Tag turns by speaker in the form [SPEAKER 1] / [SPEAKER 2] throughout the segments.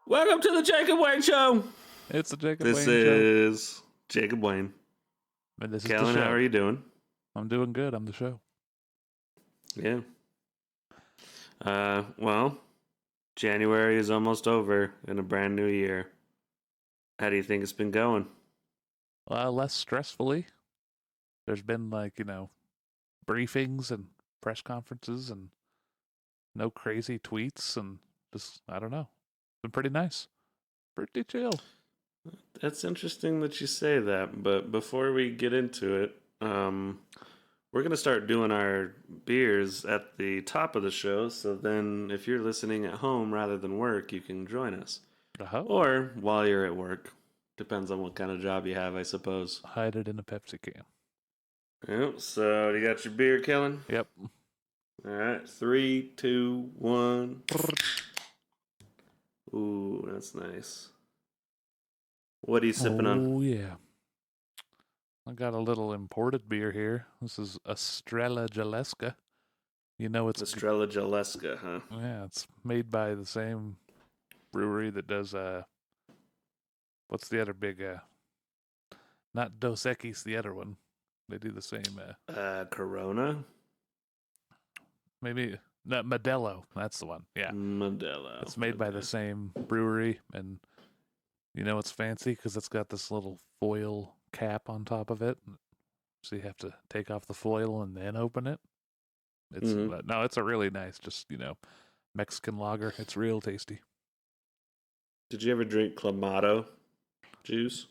[SPEAKER 1] Welcome to the Jacob Wayne Show.
[SPEAKER 2] It's the Jacob
[SPEAKER 1] This
[SPEAKER 2] Wayne Show.
[SPEAKER 1] is Jacob Wayne.
[SPEAKER 2] And this is
[SPEAKER 1] Kellen,
[SPEAKER 2] the show.
[SPEAKER 1] how are you doing?
[SPEAKER 2] I'm doing good. I'm the show.
[SPEAKER 1] Yeah. Well, January is almost over in a brand new year. How do you think it's been going?
[SPEAKER 2] Less stressfully. There's been briefings and press conferences and no crazy tweets and just, I don't know. Been pretty nice. Pretty chill.
[SPEAKER 1] That's interesting that you say that, but before we get into it, we're going to start doing our beers at the top of the show, so then if you're listening at home rather than work, you can join us.
[SPEAKER 2] Uh-huh.
[SPEAKER 1] Or while you're at work. Depends on what kind of job you have, I suppose.
[SPEAKER 2] Hide it in a Pepsi can.
[SPEAKER 1] Yep, so you got your beer, Kellen?
[SPEAKER 2] Yep.
[SPEAKER 1] All right, 3, 2, 1. Ooh, that's nice. What are you sipping on?
[SPEAKER 2] Oh, yeah. I got a little imported beer here. This is Estrella Jaleska. You know it's...
[SPEAKER 1] Estrella Jaleska, huh?
[SPEAKER 2] Yeah, it's made by the same brewery that does, what's the other big, not Dos Equis, the other one. They do the same,
[SPEAKER 1] Corona?
[SPEAKER 2] Maybe, no, Modelo, that's the one, yeah.
[SPEAKER 1] Modelo.
[SPEAKER 2] It's made by the same brewery, and you know it's fancy because it's got this little foil cap on top of it. So you have to take off the foil and then open it. But no, it's a really nice, just, Mexican lager. It's real tasty.
[SPEAKER 1] Did you ever drink Clamato juice?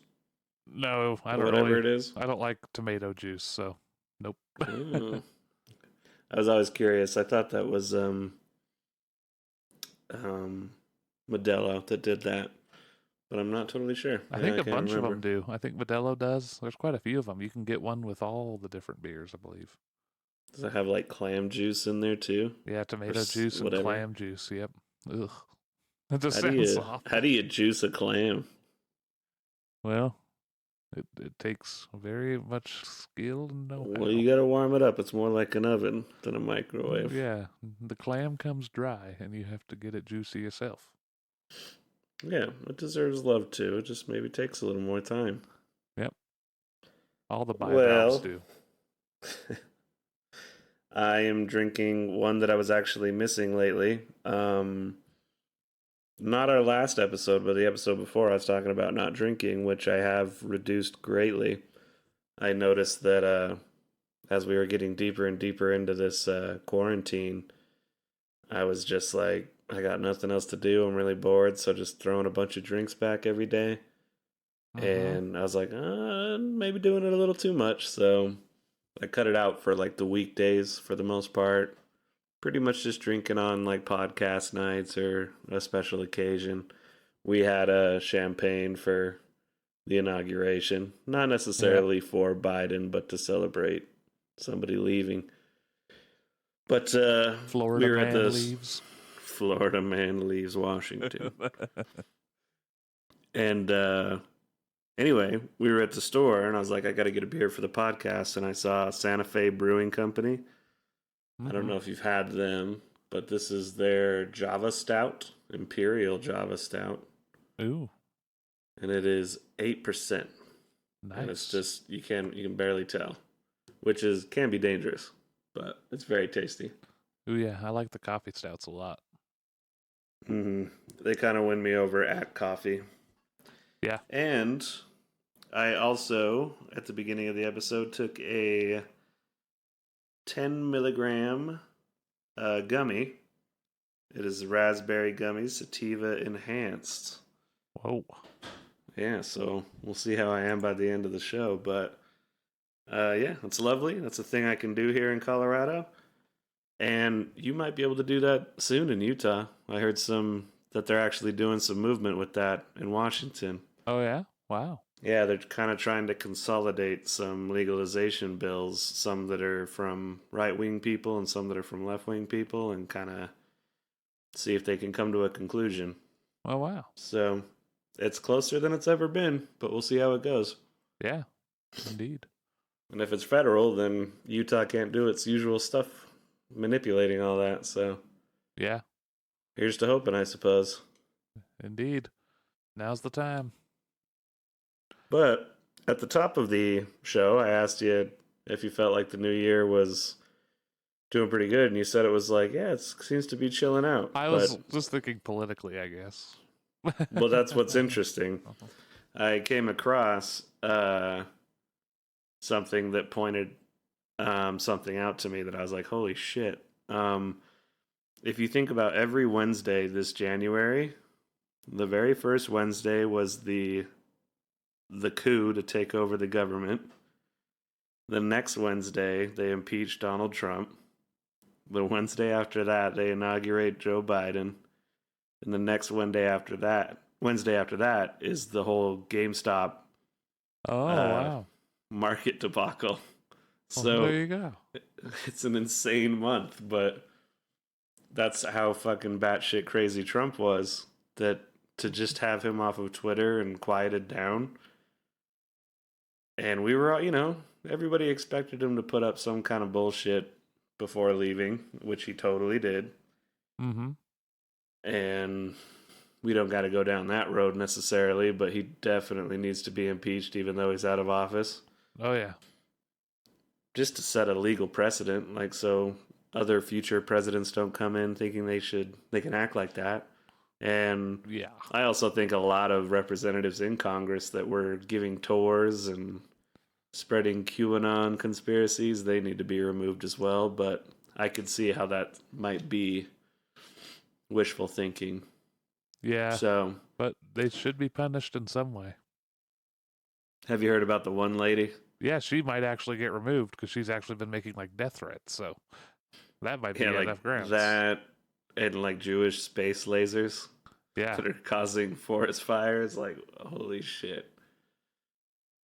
[SPEAKER 2] No, I don't.
[SPEAKER 1] Whatever it is.
[SPEAKER 2] I don't like tomato juice, so nope.
[SPEAKER 1] I was always curious. I thought that was Modelo that did that, but I'm not totally sure.
[SPEAKER 2] I think a bunch of them do. I think Modelo does. There's quite a few of them. You can get one with all the different beers, I believe.
[SPEAKER 1] Does it have like clam juice in there too?
[SPEAKER 2] Yeah, tomato juice and clam juice. Yep. Ugh. That just
[SPEAKER 1] sounds
[SPEAKER 2] awful.
[SPEAKER 1] How do you juice a clam?
[SPEAKER 2] Well, it takes very much skill and know-how.
[SPEAKER 1] Well, you got to warm it up. It's more like an oven than a microwave.
[SPEAKER 2] Yeah, the clam comes dry, and you have to get it juicy yourself.
[SPEAKER 1] Yeah, it deserves love too. It just maybe takes a little more time.
[SPEAKER 2] Yep. All the bivalves do.
[SPEAKER 1] I am drinking one that I was actually missing lately. Not our last episode, but the episode before, I was talking about not drinking, which I have reduced greatly. I noticed that as we were getting deeper and deeper into this quarantine, I was just like, I got nothing else to do. I'm really bored, so just throwing a bunch of drinks back every day. And I was like, maybe doing it a little too much, so I cut it out for like the weekdays for the most part. Pretty much just drinking on like podcast nights or a special occasion. We had a champagne for the inauguration. Not necessarily for Biden, but to celebrate somebody leaving. But
[SPEAKER 2] Florida man leaves.
[SPEAKER 1] Florida man leaves Washington. And anyway, we were at the store and I was like, I got to get a beer for the podcast. And I saw Santa Fe Brewing Company. I don't know if you've had them, but this is their Java Stout, Imperial Java Stout.
[SPEAKER 2] Ooh.
[SPEAKER 1] And it is 8%.
[SPEAKER 2] Nice.
[SPEAKER 1] And it's just, you can barely tell, which can be dangerous, but it's very tasty.
[SPEAKER 2] Ooh, yeah, I like the coffee stouts a lot.
[SPEAKER 1] They kind of win me over at coffee.
[SPEAKER 2] Yeah.
[SPEAKER 1] And I also, at the beginning of the episode, took a 10 milligram gummy. It is raspberry gummy, sativa enhanced.
[SPEAKER 2] Whoa.
[SPEAKER 1] Yeah, so we'll see how I am by the end of the show. But yeah, it's lovely. That's a thing I can do here in Colorado. And you might be able to do that soon in Utah. I heard that they're actually doing some movement with that in Washington.
[SPEAKER 2] Oh, yeah? Wow.
[SPEAKER 1] Yeah, they're kind of trying to consolidate some legalization bills, some that are from right wing people and some that are from left wing people, and kind of see if they can come to a conclusion.
[SPEAKER 2] Oh, wow.
[SPEAKER 1] So it's closer than it's ever been, but we'll see how it goes.
[SPEAKER 2] Yeah, indeed.
[SPEAKER 1] And if it's federal, then Utah can't do its usual stuff, manipulating all that. So
[SPEAKER 2] Yeah,
[SPEAKER 1] here's to hoping, I suppose.
[SPEAKER 2] indeed. Now's the time.
[SPEAKER 1] But at the top of the show, I asked you if you felt like the new year was doing pretty good, and you said it was like, yeah, it seems to be chilling out.
[SPEAKER 2] I was just thinking politically, I guess.
[SPEAKER 1] Well, that's what's interesting. I came across something that pointed something out to me that I was like, holy shit. If you think about every Wednesday this January, the very first Wednesday was the coup to take over the government. The next Wednesday, they impeached Donald Trump. The Wednesday after that, they inaugurate Joe Biden. And the next Wednesday after that is the whole GameStop
[SPEAKER 2] wow.
[SPEAKER 1] market debacle.
[SPEAKER 2] Well,
[SPEAKER 1] So
[SPEAKER 2] there you go.
[SPEAKER 1] it's an insane month, but that's how fucking batshit crazy Trump was. That to just have him off of Twitter and quieted down. And we were all, everybody expected him to put up some kind of bullshit before leaving, which he totally did.
[SPEAKER 2] Mm-hmm.
[SPEAKER 1] And we don't got to go down that road necessarily, but he definitely needs to be impeached even though he's out of office.
[SPEAKER 2] Oh, yeah.
[SPEAKER 1] Just to set a legal precedent, like so other future presidents don't come in thinking they can act like that. And
[SPEAKER 2] yeah,
[SPEAKER 1] I also think a lot of representatives in Congress that were giving tours and spreading QAnon conspiracies, they need to be removed as well. But I could see how that might be wishful thinking.
[SPEAKER 2] Yeah.
[SPEAKER 1] So,
[SPEAKER 2] but they should be punished in some way.
[SPEAKER 1] Have you heard about the one lady?
[SPEAKER 2] Yeah, she might actually get removed because she's actually been making like death threats. So that might be enough grounds.
[SPEAKER 1] That and like Jewish space lasers.
[SPEAKER 2] Yeah.
[SPEAKER 1] That are causing forest fires. Like, holy shit.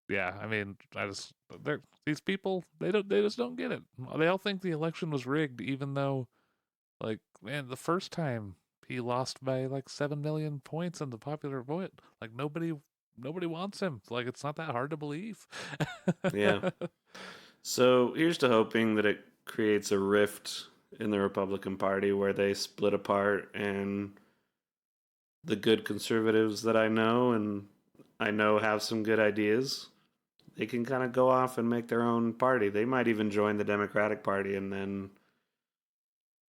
[SPEAKER 2] Yeah, I mean, these people, they just don't get it. They all think the election was rigged, even though, like, man, the first time he lost by like 7 million points in the popular vote. Like nobody wants him. Like it's not that hard to believe.
[SPEAKER 1] Yeah. So here's to hoping that it creates a rift in the Republican Party where they split apart, and the good conservatives that I know have some good ideas, they can kind of go off and make their own party. They might even join the Democratic Party, and then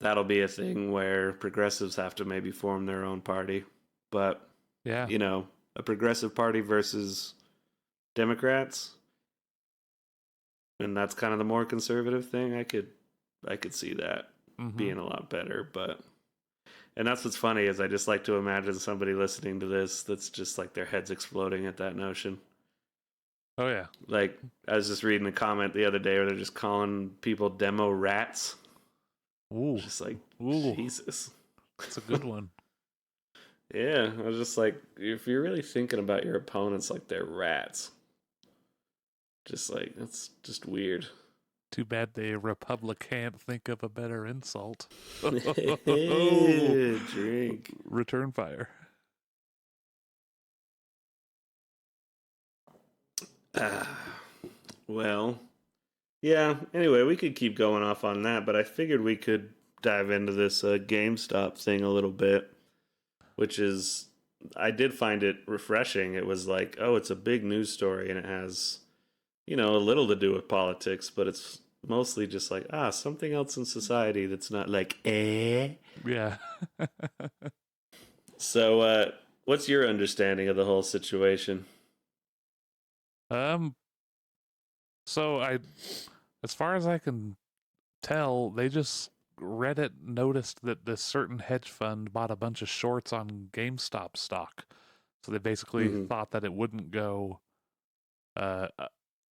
[SPEAKER 1] that'll be a thing where progressives have to maybe form their own party. But,
[SPEAKER 2] yeah,
[SPEAKER 1] a progressive party versus Democrats, and that's kind of the more conservative thing. I could see that being a lot better. And that's what's funny is I just like to imagine somebody listening to this that's just like their heads exploding at that notion.
[SPEAKER 2] Oh yeah.
[SPEAKER 1] Like I was just reading a comment the other day where they're just calling people demo rats.
[SPEAKER 2] Ooh.
[SPEAKER 1] Just like,
[SPEAKER 2] ooh,
[SPEAKER 1] Jesus.
[SPEAKER 2] That's a good one.
[SPEAKER 1] Yeah, I was just like, if you're really thinking about your opponents like they're rats, just like, that's just weird.
[SPEAKER 2] Too bad the Republic can't think of a better insult.
[SPEAKER 1] Drink.
[SPEAKER 2] Return fire.
[SPEAKER 1] Well, yeah, anyway, we could keep going off on that, but I figured we could dive into this GameStop thing a little bit, which is, I did find it refreshing. It was like, oh, it's a big news story and it has, a little to do with politics, but it's mostly just like, something else in society that's not like,
[SPEAKER 2] Yeah.
[SPEAKER 1] So, what's your understanding of the whole situation?
[SPEAKER 2] So as far as I can tell. They just Reddit noticed that this certain hedge fund bought a bunch of shorts on GameStop stock. So they basically
[SPEAKER 1] Hmm.
[SPEAKER 2] thought that it wouldn't go uh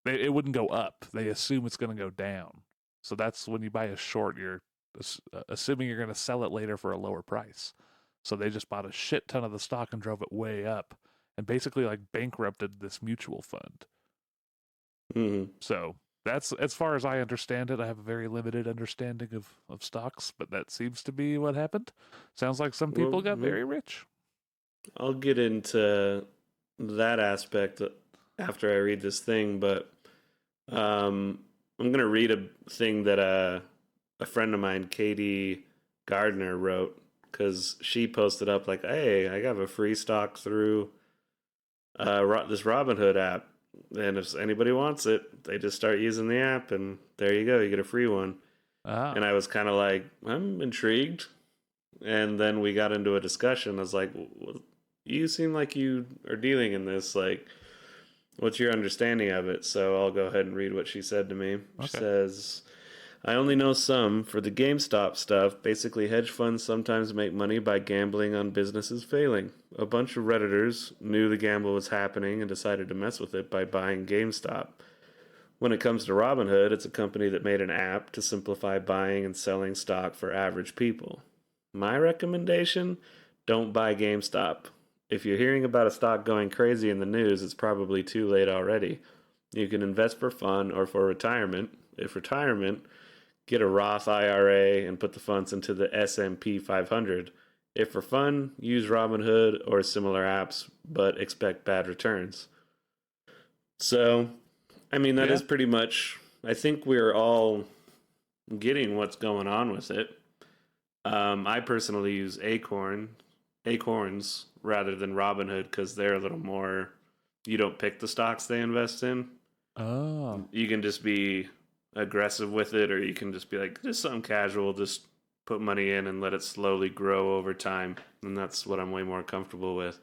[SPEAKER 2] it wouldn't go up. They assume it's going to go down. So that's when you buy a short, you're assuming you're going to sell it later for a lower price. So they just bought a shit ton of the stock and drove it way up and basically like bankrupted this mutual fund.
[SPEAKER 1] Hmm.
[SPEAKER 2] So that's as far as I understand it. I have a very limited understanding of stocks, but that seems to be what happened. Sounds like some people
[SPEAKER 1] Well,
[SPEAKER 2] got very rich.
[SPEAKER 1] I'll get into that aspect after I read this thing, but I'm gonna read a thing that a friend of mine, Katie Gardner, wrote because she posted up like, "Hey, I have a free stock through this Robinhood app, and if anybody wants it, they just start using the app, and there you go, you get a free one."
[SPEAKER 2] Ah,
[SPEAKER 1] And I was kind of like, I'm intrigued. And then we got into a discussion. I was like, well, you seem like you are dealing in this. Like, what's your understanding of it? So I'll go ahead and read what she said to me. She
[SPEAKER 2] okay.
[SPEAKER 1] says, I only know some. For the GameStop stuff, basically, hedge funds sometimes make money by gambling on businesses failing. A bunch of Redditors knew the gamble was happening and decided to mess with it by buying GameStop. When it comes to Robinhood, it's a company that made an app to simplify buying and selling stock for average people. My recommendation, don't buy GameStop. If you're hearing about a stock going crazy in the news, it's probably too late already. You can invest for fun or for retirement. If retirement, get a Roth IRA and put the funds into the S&P 500. If for fun, use Robinhood or similar apps, but expect bad returns. So, I mean, that
[SPEAKER 2] Yeah.
[SPEAKER 1] is pretty much, I think we're all getting what's going on with it. I personally use Acorns rather than Robinhood because they're a little more. You don't pick the stocks they invest in.
[SPEAKER 2] Oh,
[SPEAKER 1] You can just be aggressive with it, or you can just be like, just something casual, just put money in and let it slowly grow over time. And that's what I'm way more comfortable with.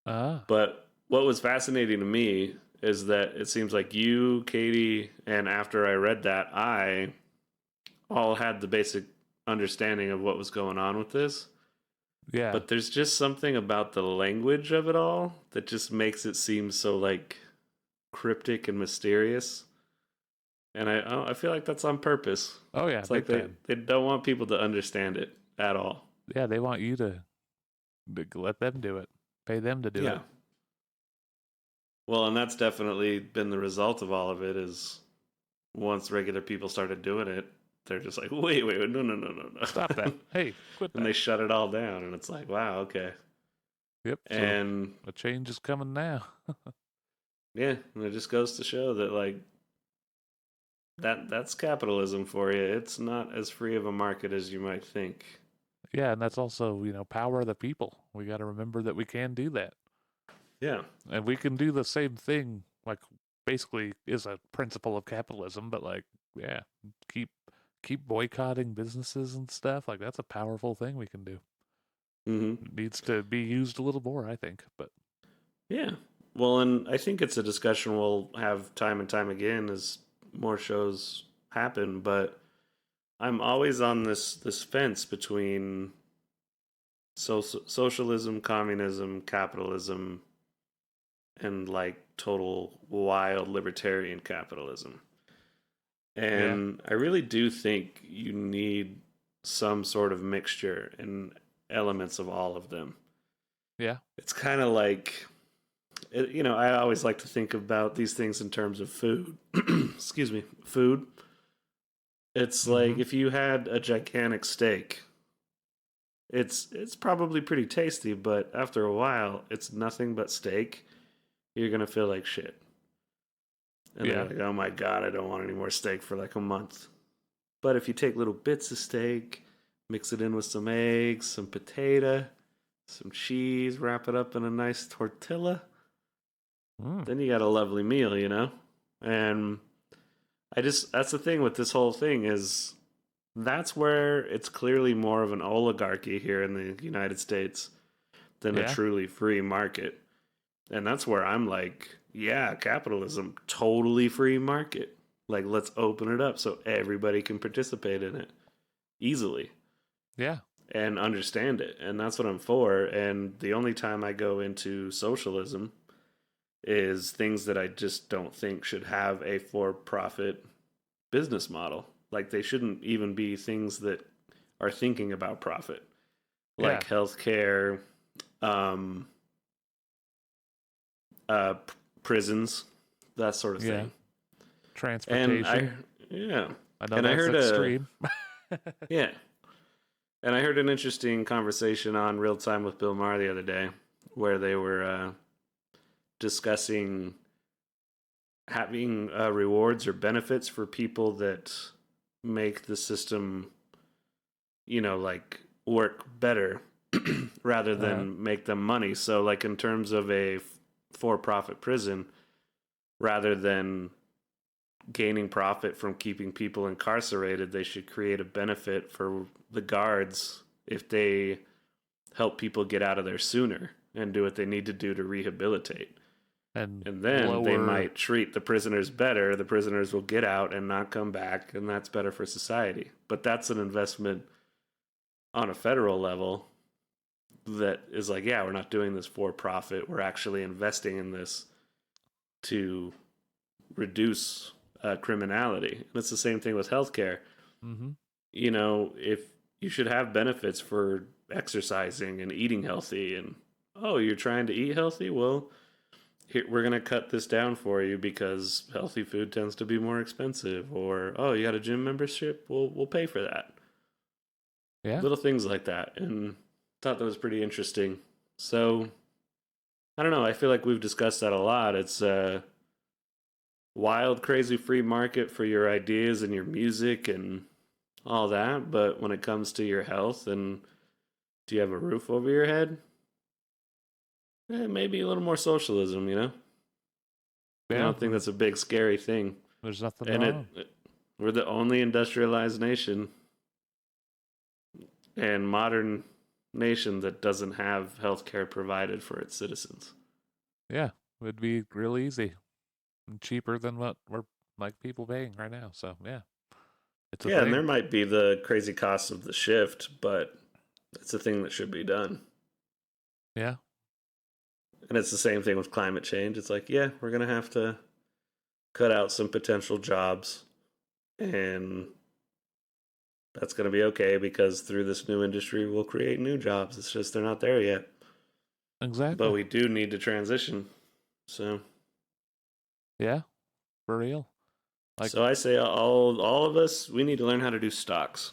[SPEAKER 2] ah,
[SPEAKER 1] But what was fascinating to me is that it seems like you, Katie, and after I read that, I all had the basic understanding of what was going on with this.
[SPEAKER 2] yeah,
[SPEAKER 1] But there's just something about the language of it all that just makes it seem so like cryptic and mysterious. And I feel like that's on purpose.
[SPEAKER 2] oh yeah,
[SPEAKER 1] It's like
[SPEAKER 2] big time.
[SPEAKER 1] they don't want people to understand it at all.
[SPEAKER 2] Yeah, they want you to let them do it, pay them to do
[SPEAKER 1] Yeah.
[SPEAKER 2] it.
[SPEAKER 1] Well, and that's definitely been the result of all of it is once regular people started doing it, they're just like, wait, no, no, no, no,
[SPEAKER 2] Stop
[SPEAKER 1] no.
[SPEAKER 2] that. Hey, quit
[SPEAKER 1] And they
[SPEAKER 2] that.
[SPEAKER 1] shut it all down. And it's like, wow, okay.
[SPEAKER 2] Yep. So
[SPEAKER 1] And
[SPEAKER 2] a change is coming now.
[SPEAKER 1] yeah, and it just goes to show that, like, that's capitalism for you. It's not as free of a market as you might think.
[SPEAKER 2] Yeah, and that's also, power of the people. We got to remember that we can do that.
[SPEAKER 1] Yeah.
[SPEAKER 2] And we can do the same thing, like basically is a principle of capitalism, but like, yeah, keep keep boycotting businesses and stuff. Like that's a powerful thing we can do.
[SPEAKER 1] Hmm.
[SPEAKER 2] It needs to be used a little more, I think. But
[SPEAKER 1] Yeah. Well, and I think it's a discussion we'll have time and time again as more shows happen, but I'm always on this fence between socialism, communism, capitalism, and like total wild libertarian capitalism.
[SPEAKER 2] yeah,
[SPEAKER 1] And I really do think you need some sort of mixture and elements of all of them.
[SPEAKER 2] yeah,
[SPEAKER 1] It's kind of like, I always like to think about these things in terms of food. Excuse me, food. It's like
[SPEAKER 2] mm-hmm,
[SPEAKER 1] if you had a gigantic steak, it's probably pretty tasty, but after a while, it's nothing but steak. You're gonna feel like shit. And then
[SPEAKER 2] yeah,
[SPEAKER 1] you're like, oh my god, I don't want any more steak for like a month. But if you take little bits of steak, mix it in with some eggs, some potato, some cheese, wrap it up in a nice tortilla,
[SPEAKER 2] mm,
[SPEAKER 1] then you got a lovely meal. And that's the thing with this whole thing is that's where it's clearly more of an oligarchy here in the United States than a
[SPEAKER 2] yeah,
[SPEAKER 1] truly free market. And that's where I'm like, yeah, capitalism, totally free market. Like, let's open it up so everybody can participate in it easily
[SPEAKER 2] Yeah.
[SPEAKER 1] and understand it. And that's what I'm for. And the only time I go into socialism is things that I just don't think should have a for profit business model. Like, they shouldn't even be things that are thinking about profit,
[SPEAKER 2] Yeah.
[SPEAKER 1] like healthcare, um, uh, prisons, that sort of
[SPEAKER 2] Yeah.
[SPEAKER 1] thing. And
[SPEAKER 2] Transportation.
[SPEAKER 1] yeah,
[SPEAKER 2] I know
[SPEAKER 1] and I
[SPEAKER 2] that's
[SPEAKER 1] heard
[SPEAKER 2] extreme.
[SPEAKER 1] yeah, and I heard an interesting conversation on Real Time with Bill Maher the other day, where they were discussing having rewards or benefits for people that make the system, like work better rather
[SPEAKER 2] Uh,
[SPEAKER 1] than make them money. So, like in terms of a for-profit prison, rather than gaining profit from keeping people incarcerated, they should create a benefit for the guards if they help people get out of there sooner and do what they need to do to rehabilitate.
[SPEAKER 2] and
[SPEAKER 1] And then they
[SPEAKER 2] lower.
[SPEAKER 1] might treat the prisoners better. The prisoners will get out and not come back, and that's better for society. But that's an investment on a federal level that is like, yeah, we're not doing this for profit. We're actually investing in this to reduce criminality. And it's the same thing with healthcare.
[SPEAKER 2] Mm-hmm.
[SPEAKER 1] If you should have benefits for exercising and eating healthy, and oh, you're trying to eat healthy? Well, here, we're going to cut this down for you because healthy food tends to be more expensive. Or, oh, you got a gym membership? We'll pay for that.
[SPEAKER 2] Yeah.
[SPEAKER 1] Little things like that. And thought that was pretty interesting. So, I don't know. I feel like we've discussed that a lot. It's a wild, crazy free market for your ideas and your music and all that. But when it comes to your health and do you have a roof over your head? Maybe a little more socialism. I
[SPEAKER 2] Yeah.
[SPEAKER 1] don't think that's a big, scary thing.
[SPEAKER 2] There's nothing
[SPEAKER 1] And
[SPEAKER 2] wrong.
[SPEAKER 1] we're the only industrialized nation and modern nation that doesn't have health care provided for its citizens.
[SPEAKER 2] Yeah. It'd be real easy and cheaper than what we're like people paying right now. So yeah, it's a
[SPEAKER 1] Yeah, and there
[SPEAKER 2] thing.
[SPEAKER 1] might be the crazy costs of the shift, but it's a thing that should be done.
[SPEAKER 2] Yeah.
[SPEAKER 1] And it's the same thing with climate change. It's like, yeah, we're going to have to cut out some potential jobs, and that's going to be okay because through this new industry, we'll create new jobs. It's just they're not there yet. But
[SPEAKER 2] Exactly.
[SPEAKER 1] we do need to transition. So,
[SPEAKER 2] Yeah. For real. Like,
[SPEAKER 1] so I say all of us, we need to learn how to do stocks.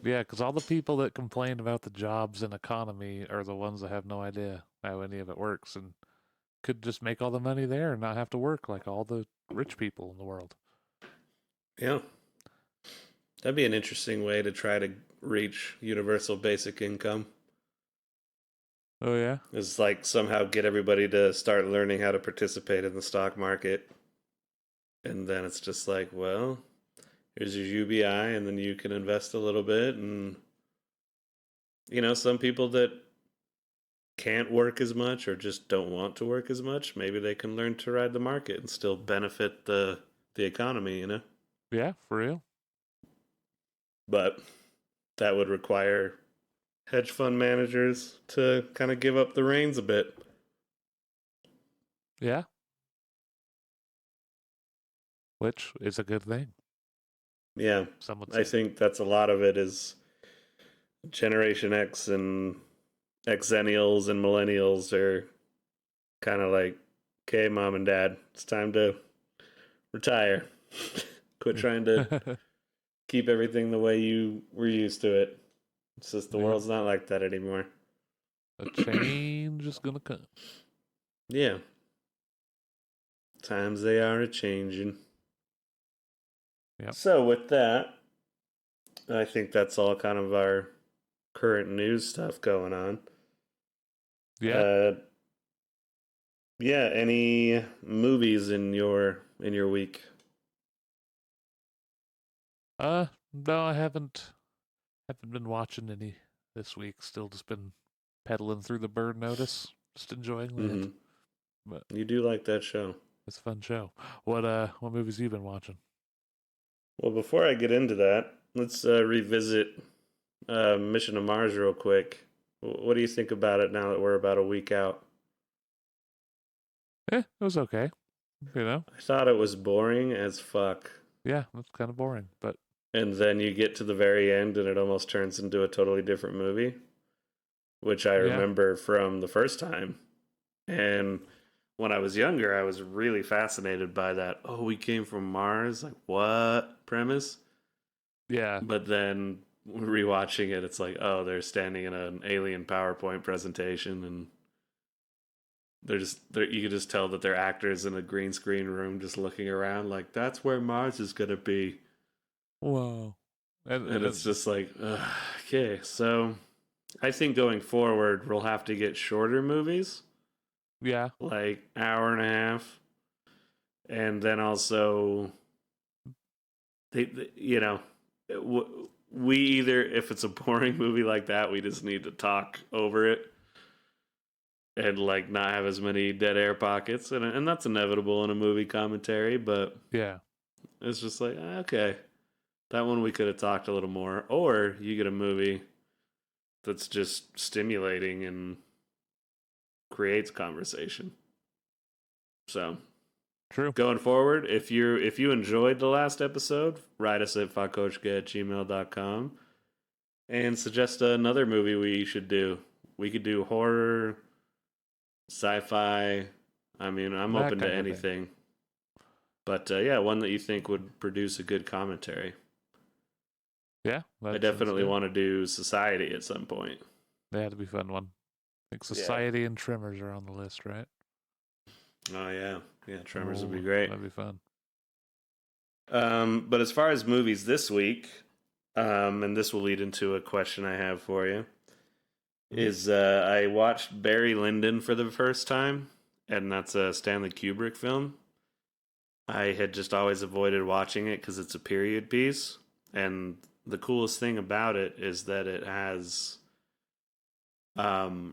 [SPEAKER 2] yeah, because all the people that complain about the jobs and economy are the ones that have no idea how any of it works and could just make all the money there and not have to work like all the rich people in the world.
[SPEAKER 1] Yeah. That'd be an interesting way to try to reach universal basic income.
[SPEAKER 2] Oh, yeah?
[SPEAKER 1] Is like somehow get everybody to start learning how to participate in the stock market. And then it's just like, well, here's your UBI, and then you can invest a little bit. And, some people that can't work as much or just don't want to work as much, maybe they can learn to ride the market and still benefit the economy.
[SPEAKER 2] Yeah, for real.
[SPEAKER 1] But that would require hedge fund managers to kind of give up the reins a bit.
[SPEAKER 2] Yeah, which is a good thing.
[SPEAKER 1] Yeah,
[SPEAKER 2] Some would
[SPEAKER 1] I
[SPEAKER 2] say.
[SPEAKER 1] think that's a lot of it is Generation X and Xennials and Millennials are kind of like, okay, mom and dad, it's time to retire. Quit trying to keep everything the way you were used to it. It's just the
[SPEAKER 2] Yeah,
[SPEAKER 1] world's not like that anymore.
[SPEAKER 2] a change is gonna come.
[SPEAKER 1] Yeah, times they are a changing.
[SPEAKER 2] Yep.
[SPEAKER 1] So with that, I think that's all kind of our current news stuff going on.
[SPEAKER 2] Yeah.
[SPEAKER 1] Uh, yeah. Any movies in your week?
[SPEAKER 2] No, I haven't been watching any this week. Still just been pedaling through the bird notice, just enjoying that.
[SPEAKER 1] Mm-hmm.
[SPEAKER 2] But
[SPEAKER 1] You do like that show.
[SPEAKER 2] It's a fun show. What movies you been watching?
[SPEAKER 1] Well, before I get into that, let's revisit Mission to Mars real quick. What do you think about it now that we're about a week out?
[SPEAKER 2] It was okay. You know,
[SPEAKER 1] I thought it was boring as fuck.
[SPEAKER 2] yeah, it's kind of boring, but
[SPEAKER 1] And then you get to the very end and it almost turns into a totally different movie, which I
[SPEAKER 2] yeah,
[SPEAKER 1] remember from the first time. And when I was younger, I was really fascinated by that. Oh, we came from Mars? Like, what premise?
[SPEAKER 2] yeah,
[SPEAKER 1] But then rewatching it, it's like, oh, they're standing in an alien PowerPoint presentation and you can just tell that they're actors in a green screen room just looking around like that's where Mars is gonna be.
[SPEAKER 2] whoa,
[SPEAKER 1] And it's
[SPEAKER 2] and
[SPEAKER 1] just like, ugh, okay, so I think going forward we'll have to get shorter movies,
[SPEAKER 2] yeah,
[SPEAKER 1] like hour and a half, and then also you know, we either if it's a boring movie like that, we just need to talk over it and like not have as many dead air pockets, and that's inevitable in a movie commentary, but
[SPEAKER 2] yeah,
[SPEAKER 1] it's just like okay, that one we could have talked a little more, or you get a movie that's just stimulating and creates conversation. So
[SPEAKER 2] true.
[SPEAKER 1] going forward, if you enjoyed the last episode, write us at fakochka@gmail.com and suggest another movie we should do. We could do horror, sci-fi. I mean, I'm
[SPEAKER 2] That
[SPEAKER 1] open to
[SPEAKER 2] kind of thing.
[SPEAKER 1] anything. But yeah, one that you think would produce a good commentary.
[SPEAKER 2] Yeah,
[SPEAKER 1] I
[SPEAKER 2] that sounds
[SPEAKER 1] definitely
[SPEAKER 2] good.
[SPEAKER 1] want to do Society at some point.
[SPEAKER 2] That had to be a fun one. I think
[SPEAKER 1] Yeah.
[SPEAKER 2] Society and Tremors are on the list, right?
[SPEAKER 1] Oh yeah, yeah. Tremors would be
[SPEAKER 2] Oh,
[SPEAKER 1] great.
[SPEAKER 2] that'd be fun.
[SPEAKER 1] But as far as movies this week, and this will lead into a question I have for you,
[SPEAKER 2] Mhm.
[SPEAKER 1] is I watched Barry Lyndon for the first time, and that's a Stanley Kubrick film. I had just always avoided watching it because it's a period piece, and the coolest thing about it is that it has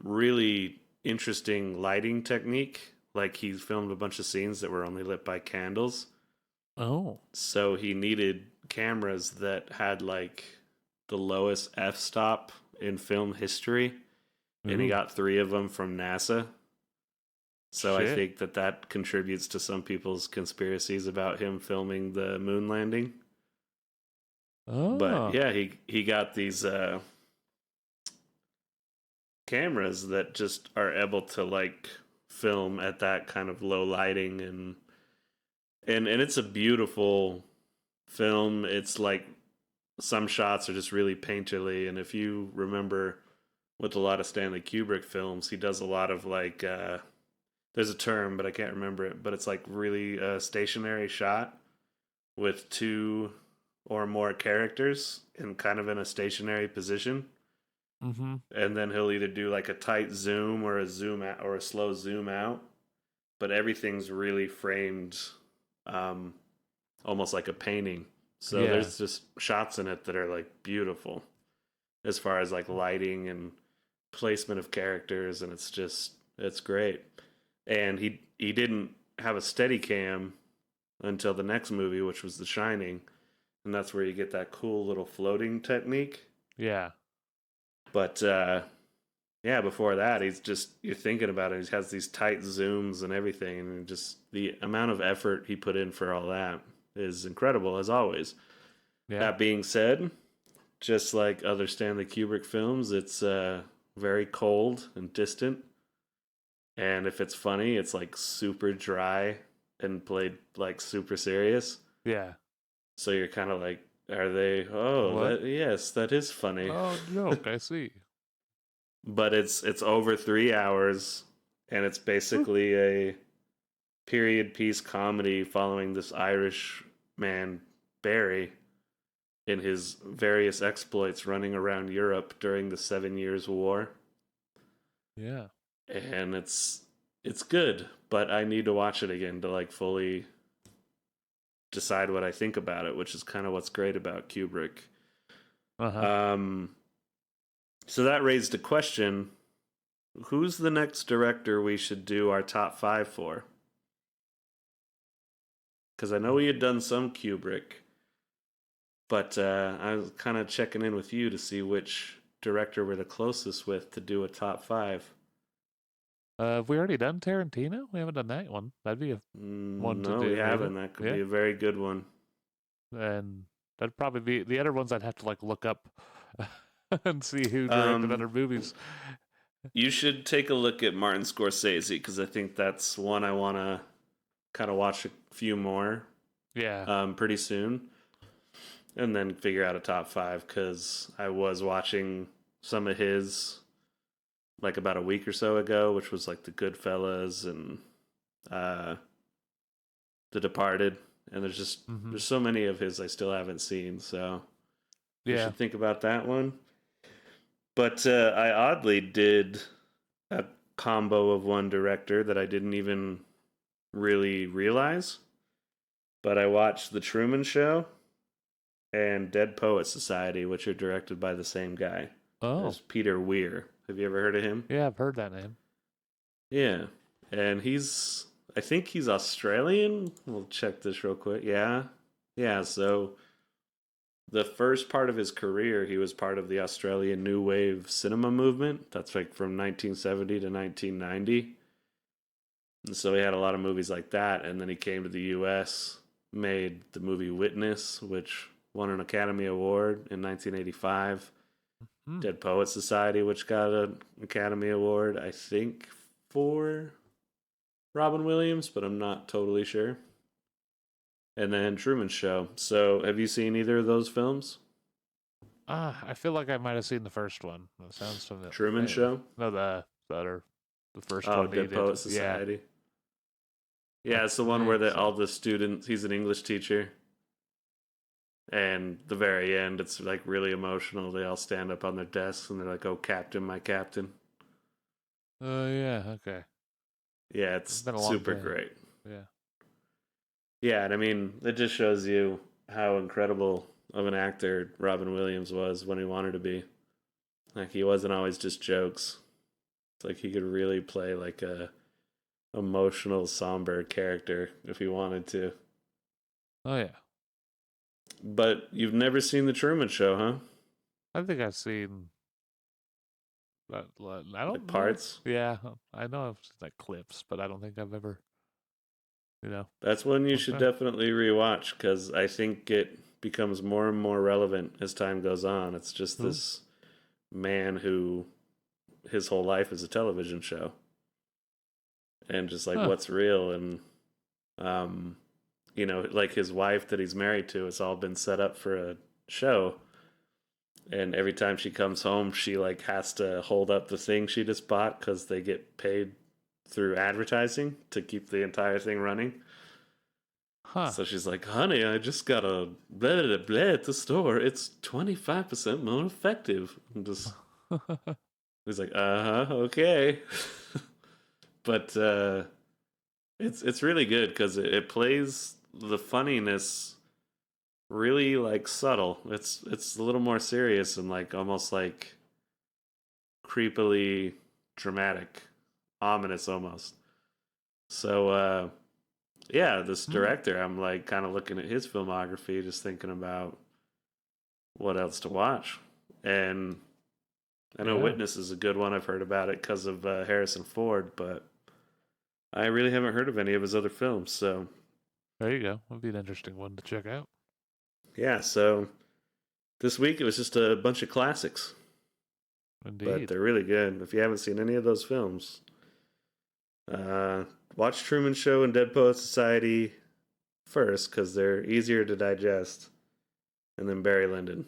[SPEAKER 1] really interesting lighting technique. Like he filmed a bunch of scenes that were only lit by candles,
[SPEAKER 2] Oh,
[SPEAKER 1] so he needed cameras that had like the lowest f-stop in film history, and he
[SPEAKER 2] ooh,
[SPEAKER 1] got 3 of them from NASA. So I
[SPEAKER 2] shit.
[SPEAKER 1] think that that contributes to some people's conspiracies about him filming the moon landing. But
[SPEAKER 2] Oh,
[SPEAKER 1] yeah, he got these cameras that just are able to like film at that kind of low lighting, and it's a beautiful film. It's like some shots are just really painterly, and if you remember with a lot of Stanley Kubrick films, he does a lot of like there's a term but I can't remember it, but it's like really stationary shot with 2 or more characters in kind of in a stationary position,
[SPEAKER 2] mm-hmm.
[SPEAKER 1] and then he'll either do like a tight zoom or a zoom out or a slow zoom out, but everything's really framed um, almost like a painting. So
[SPEAKER 2] Yeah.
[SPEAKER 1] there's just shots in it that are like beautiful as far as like lighting and placement of characters, and it's great. And he didn't have a steady cam until the next movie, which was The Shining, and that's where you get that cool little floating technique.
[SPEAKER 2] Yeah.
[SPEAKER 1] But yeah, before that, he's just you're thinking about it. He has these tight zooms and everything, and just the amount of effort he put in for all that is incredible, as always.
[SPEAKER 2] Yeah.
[SPEAKER 1] That being said, just like other Stanley Kubrick films, it's very cold and distant. And if it's funny, it's like super dry and played like super serious.
[SPEAKER 2] Yeah.
[SPEAKER 1] So you're kind of like, are they? Oh,
[SPEAKER 2] What?
[SPEAKER 1] that yes, that is funny.
[SPEAKER 2] Oh, joke. I see.
[SPEAKER 1] But it's over 3 hours, and it's
[SPEAKER 2] Whew.
[SPEAKER 1] basically a period piece comedy following this Irish man Barry in his various exploits running around Europe during the 7 Years' War.
[SPEAKER 2] Yeah.
[SPEAKER 1] And it's good, but I need to watch it again to like fully decide what I think about it, which is kind of what's great about Kubrick.
[SPEAKER 2] Uh huh.
[SPEAKER 1] Um, so that raised a question: who's the next director we should do our top 5 for? because I know he had done some Kubrick, but I was kind of checking in with you to see which director we're the closest with to do a top five.
[SPEAKER 2] Have we already done Tarantino? We haven't done that one. That'd be a one to
[SPEAKER 1] No, we
[SPEAKER 2] do, maybe.
[SPEAKER 1] haven't. That could
[SPEAKER 2] Yeah,
[SPEAKER 1] be a very good one.
[SPEAKER 2] and that'd probably be the other ones. I'd have to like look up and see who directed
[SPEAKER 1] Um,
[SPEAKER 2] other movies.
[SPEAKER 1] you should take a look at Martin Scorsese because I think that's one I want to kind of watch a few more
[SPEAKER 2] Yeah.
[SPEAKER 1] pretty soon, and then figure out a top five because I was watching some of his like about a week or so ago, which was like The Goodfellas and uh, The Departed, and
[SPEAKER 2] Hmm.
[SPEAKER 1] there's so many of his I still haven't seen, so you
[SPEAKER 2] Yeah.
[SPEAKER 1] should think about that one. But I oddly did a combo of one director that I didn't even really realize. But I watched The Truman Show and Dead Poet Society, which are directed by the same guy
[SPEAKER 2] Oh,
[SPEAKER 1] as Peter Weir. Have you ever heard of him?
[SPEAKER 2] yeah. I've heard that name.
[SPEAKER 1] Yeah. And I think he's Australian. We'll check this real quick. Yeah. Yeah. So the first part of his career, he was part of the Australian New Wave cinema movement. That's like from 1970 to 1990. And so he had a lot of movies like that. And then he came to the US, made the movie Witness, which won an Academy Award in 1985.
[SPEAKER 2] Hmm.
[SPEAKER 1] Dead Poet Society, which got an Academy Award, I think, for Robin Williams, but I'm not totally sure. And then Truman Show. So have you seen either of those films?
[SPEAKER 2] I feel like I might have seen the first one. That sounds familiar.
[SPEAKER 1] Truman Show?
[SPEAKER 2] No, the other, the first
[SPEAKER 1] Oh,
[SPEAKER 2] one that you
[SPEAKER 1] Dead
[SPEAKER 2] did.
[SPEAKER 1] Poet
[SPEAKER 2] Yeah,
[SPEAKER 1] Society.
[SPEAKER 2] I
[SPEAKER 1] Yeah, it's the one where
[SPEAKER 2] think
[SPEAKER 1] all
[SPEAKER 2] so.
[SPEAKER 1] the students, he's an English teacher. And the very end, it's like really emotional. They all stand up on their desks and they're like, "Oh, Captain, my Captain."
[SPEAKER 2] Oh, yeah. Okay.
[SPEAKER 1] Yeah,
[SPEAKER 2] It's
[SPEAKER 1] it's
[SPEAKER 2] been a long
[SPEAKER 1] super
[SPEAKER 2] time.
[SPEAKER 1] great.
[SPEAKER 2] Yeah.
[SPEAKER 1] Yeah, and I mean, it just shows you how incredible of an actor Robin Williams was when he wanted to be. Like he wasn't always just jokes. It's like he could really play like a emotional, somber character if he wanted to.
[SPEAKER 2] Oh, yeah.
[SPEAKER 1] But you've never seen The Truman Show, huh?
[SPEAKER 2] I think I've seen. I
[SPEAKER 1] Like
[SPEAKER 2] don't know.
[SPEAKER 1] parts?
[SPEAKER 2] Yeah, I know I've seen like clips, but I don't think I've ever, you know,
[SPEAKER 1] That's one you
[SPEAKER 2] looked
[SPEAKER 1] should
[SPEAKER 2] up.
[SPEAKER 1] definitely rewatch because I think it becomes more and more relevant as time goes on. It's just
[SPEAKER 2] Ooh.
[SPEAKER 1] this man who his whole life is a television show and just like
[SPEAKER 2] Huh.
[SPEAKER 1] what's real and um like his wife that he's married to, it's all been set up for a show, and every time she comes home she like has to hold up the thing she just bought because they get paid through advertising to keep the entire thing running.
[SPEAKER 2] Huh.
[SPEAKER 1] So she's like, "Honey, I just got a blah blah blah at the store. It's 25% more effective." And just he's like, "Uh huh, okay." But it's really good because it plays the funniness really like subtle. It's a little more serious and like almost like creepily dramatic, ominous almost. So yeah, this
[SPEAKER 2] Hmm.
[SPEAKER 1] director, I'm like kind of looking at his filmography, just thinking about what else to watch. And I know
[SPEAKER 2] Yeah.
[SPEAKER 1] Witness is a good one. I've heard about it because of Harrison Ford, but I really haven't heard of any of his other films. So
[SPEAKER 2] There you go. Would be an interesting one to check out.
[SPEAKER 1] yeah, so this week it was just a bunch of classics, but
[SPEAKER 2] Indeed.
[SPEAKER 1] they're really good. If you haven't seen any of those films, uh, watch Truman Show and Dead Poet Society first because they're easier to digest, and then Barry Lyndon.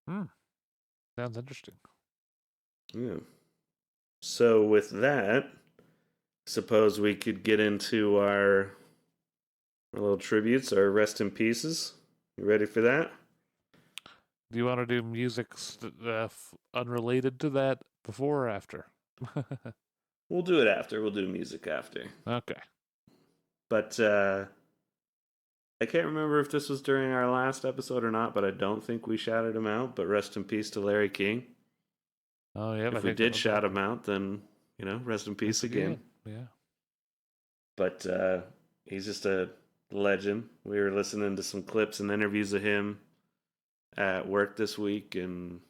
[SPEAKER 2] Hmm. Sounds interesting.
[SPEAKER 1] Yeah. So with that, suppose we could get into our little tributes, our rest in pieces. You ready for that?
[SPEAKER 2] Do you want to do music unrelated to that before or after?
[SPEAKER 1] We'll do it after. We'll do music after.
[SPEAKER 2] Okay.
[SPEAKER 1] But I can't remember if this was during our last episode or not, but I don't think we shouted him out. But rest in peace to Larry King.
[SPEAKER 2] Oh yeah, I
[SPEAKER 1] If we
[SPEAKER 2] think
[SPEAKER 1] did shout him out, then, rest in
[SPEAKER 2] once
[SPEAKER 1] peace again.
[SPEAKER 2] again. Yeah.
[SPEAKER 1] But he's just a legend. We were listening to some clips and interviews of him at work this week, and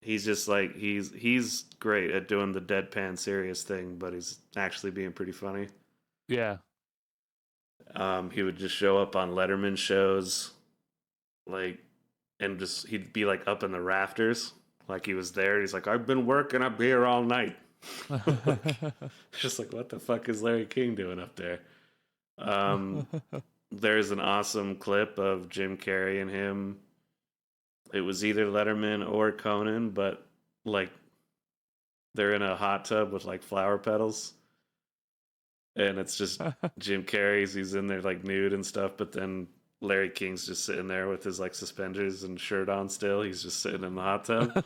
[SPEAKER 1] he's just like he's great at doing the deadpan serious thing, but he's actually being pretty funny.
[SPEAKER 2] Yeah.
[SPEAKER 1] He would just show up on Letterman shows, like, and just he'd be like up in the rafters, like he was there. He's like, I've been working up here all night. Like, just like, what the fuck is Larry King doing up there? Um, there's an awesome clip of Jim Carrey and him. It was either Letterman or Conan, but like they're in a hot tub with like flower petals, and it's just Jim Carrey's. He's in there like nude and stuff, but then Larry King's just sitting there with his like suspenders and shirt on. Still, he's just sitting in the hot tub.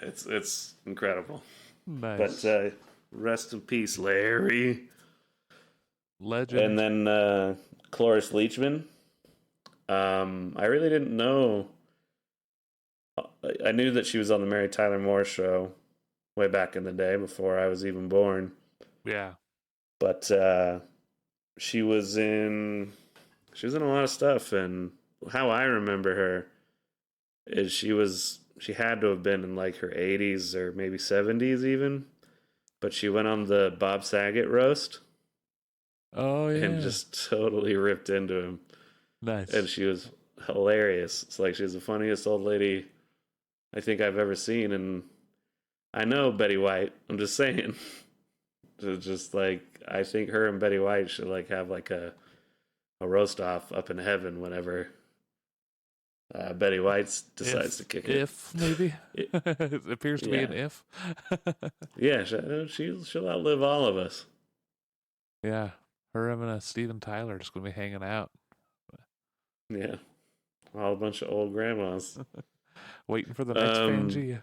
[SPEAKER 1] It's incredible.
[SPEAKER 2] Nice.
[SPEAKER 1] But rest in peace, Larry.
[SPEAKER 2] Legend.
[SPEAKER 1] And then Cloris Leachman. I really didn't know. I knew that she was on the Mary Tyler Moore show way back in the day before I was even born.
[SPEAKER 2] Yeah.
[SPEAKER 1] But she was in a lot of stuff, and how I remember her is she had to have been in like her 80s or maybe 70s even, but she went on the Bob Saget roast.
[SPEAKER 2] Oh yeah.
[SPEAKER 1] And just totally ripped into him.
[SPEAKER 2] Nice.
[SPEAKER 1] And she was hilarious. It's like she's the funniest old lady I think I've ever seen. And I know Betty White. I'm just saying. Just like I think her and Betty White should like have like a roast off up in heaven whenever Betty White decides to kick it.
[SPEAKER 2] If maybe it appears to be an if.
[SPEAKER 1] Yeah, she'll outlive all of us.
[SPEAKER 2] Yeah, her and Steven Tyler are just gonna be hanging out.
[SPEAKER 1] Yeah, all a bunch of old grandmas
[SPEAKER 2] waiting for the next Pangea.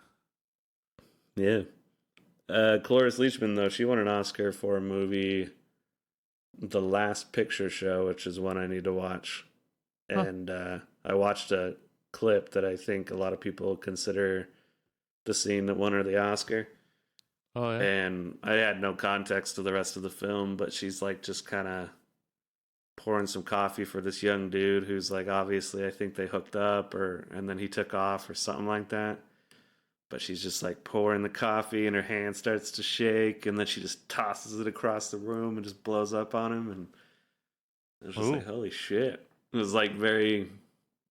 [SPEAKER 1] Yeah. Cloris Leachman, though, she won an Oscar for a movie, The Last Picture Show, which is one I need to watch. And I watched a clip that I think a lot of people consider the scene that won her the Oscar.
[SPEAKER 2] Oh, yeah.
[SPEAKER 1] And I had no context to the rest of the film, but she's like just kind of pouring some coffee for this young dude who's like, obviously, I think they hooked up, and then he took off or something like that. But she's just like pouring the coffee and her hand starts to shake, and then she just tosses it across the room and just blows up on him. And it was just like, holy shit. It was like very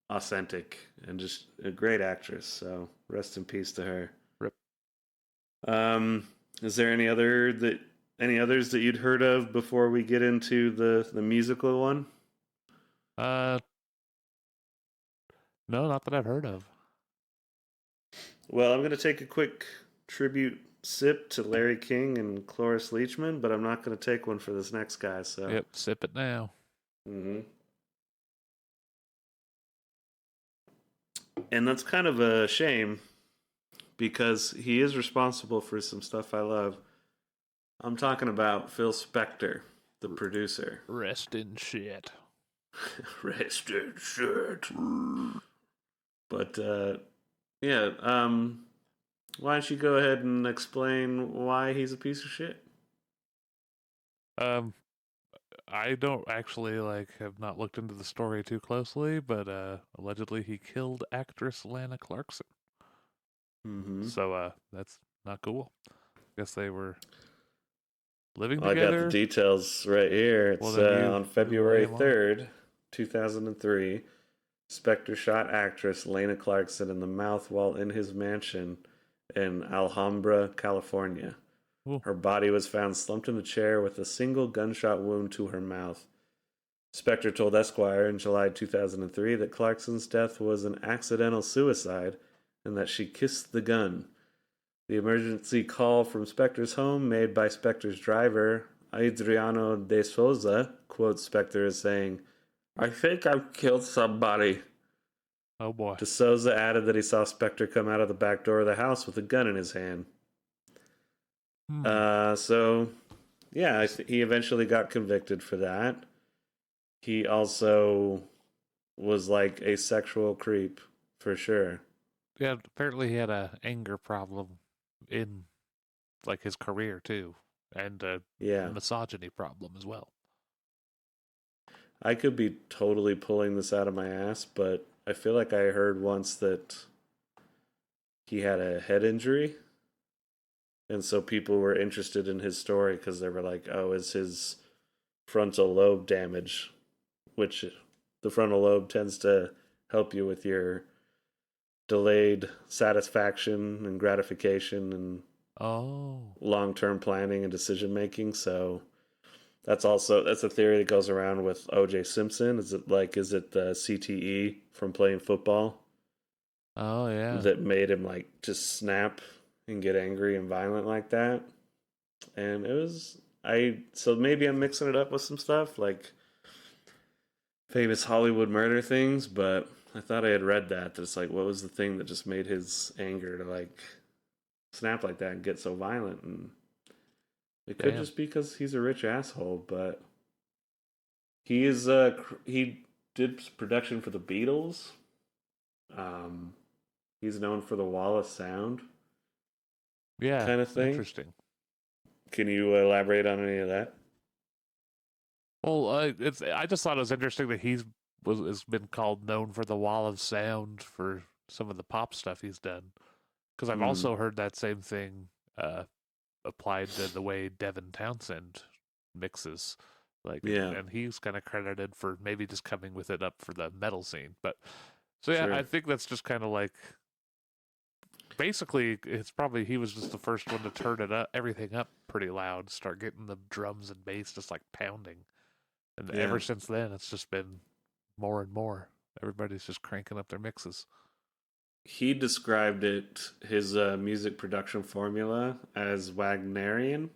[SPEAKER 1] authentic and just a great actress. So rest in peace to her.
[SPEAKER 2] Rip.
[SPEAKER 1] Is there any others that you'd heard of before we get into the musical one?
[SPEAKER 2] No, not that I've heard of.
[SPEAKER 1] Well, I'm going to take a quick tribute sip to Larry King and Cloris Leachman, but I'm not going to take one for this next guy. So
[SPEAKER 2] yep, sip it now.
[SPEAKER 1] Mm-hmm. And that's kind of a shame because he is responsible for some stuff I love. I'm talking about Phil Spector, the producer.
[SPEAKER 2] Rest in shit.
[SPEAKER 1] Rest in shit. But yeah, why don't you go ahead and explain why he's a piece of shit?
[SPEAKER 2] I don't actually have not looked into the story too closely, but allegedly he killed actress Lana Clarkson.
[SPEAKER 1] Mm-hmm.
[SPEAKER 2] So that's not cool. Guess they were living together.
[SPEAKER 1] I got the details right here. It's on February 3rd, 2003. Spector shot actress Lana Clarkson in the mouth while in his mansion in Alhambra, California.
[SPEAKER 2] Ooh.
[SPEAKER 1] Her body was found slumped in the chair with a single gunshot wound to her mouth. Spector told Esquire in July 2003 that Clarkson's death was an accidental suicide and that she kissed the gun. The emergency call from Spector's home, made by Spector's driver, Adriano de Souza, quotes Spector as saying, "I think I've killed somebody."
[SPEAKER 2] Oh boy.
[SPEAKER 1] De Souza added that he saw Spector come out of the back door of the house with a gun in his hand. So, yeah, he eventually got convicted for that. He also was like a sexual creep, for sure.
[SPEAKER 2] Yeah, apparently he had a anger problem in his career too, and a misogyny problem as well.
[SPEAKER 1] I could be totally pulling this out of my ass, but I feel like I heard once that he had a head injury, and so people were interested in his story because they were like, "Oh, is his frontal lobe damage?" Which the frontal lobe tends to help you with your delayed satisfaction and gratification and
[SPEAKER 2] Oh,
[SPEAKER 1] long-term planning and decision making. So that's a theory that goes around with OJ Simpson. Is it the CTE from playing football
[SPEAKER 2] oh yeah,
[SPEAKER 1] that made him like just snap and get angry and violent like that? And it was I so maybe I'm mixing it up with some stuff like famous Hollywood murder things, but I thought I had read that it's like what was the thing that just made his anger to like snap like that and get so violent, and it could
[SPEAKER 2] damn.
[SPEAKER 1] just be because he's a rich asshole, but he did production for the Beatles. Um, he's known for the Wall of Sound
[SPEAKER 2] Yeah,
[SPEAKER 1] kind of thing.
[SPEAKER 2] interesting.
[SPEAKER 1] Can you elaborate on any of that?
[SPEAKER 2] Well, I just thought it was interesting that has been called known for the Wall of Sound for some of the pop stuff he's done. Because I've
[SPEAKER 1] Hmm.
[SPEAKER 2] also heard that same thing uh, applied to the way Devin Townsend mixes. Like,
[SPEAKER 1] Yeah,
[SPEAKER 2] and he's kind of credited for maybe just coming with it up for the metal scene. But so yeah, I
[SPEAKER 1] sure.
[SPEAKER 2] think that's just kind of like basically it's probably he was just the first one to turn it up, everything up pretty loud, start getting the drums and bass just like pounding. And
[SPEAKER 1] Yeah.
[SPEAKER 2] ever since then, it's just been more and more. Everybody's just cranking up their mixes.
[SPEAKER 1] He described his music production formula, as Wagnerian,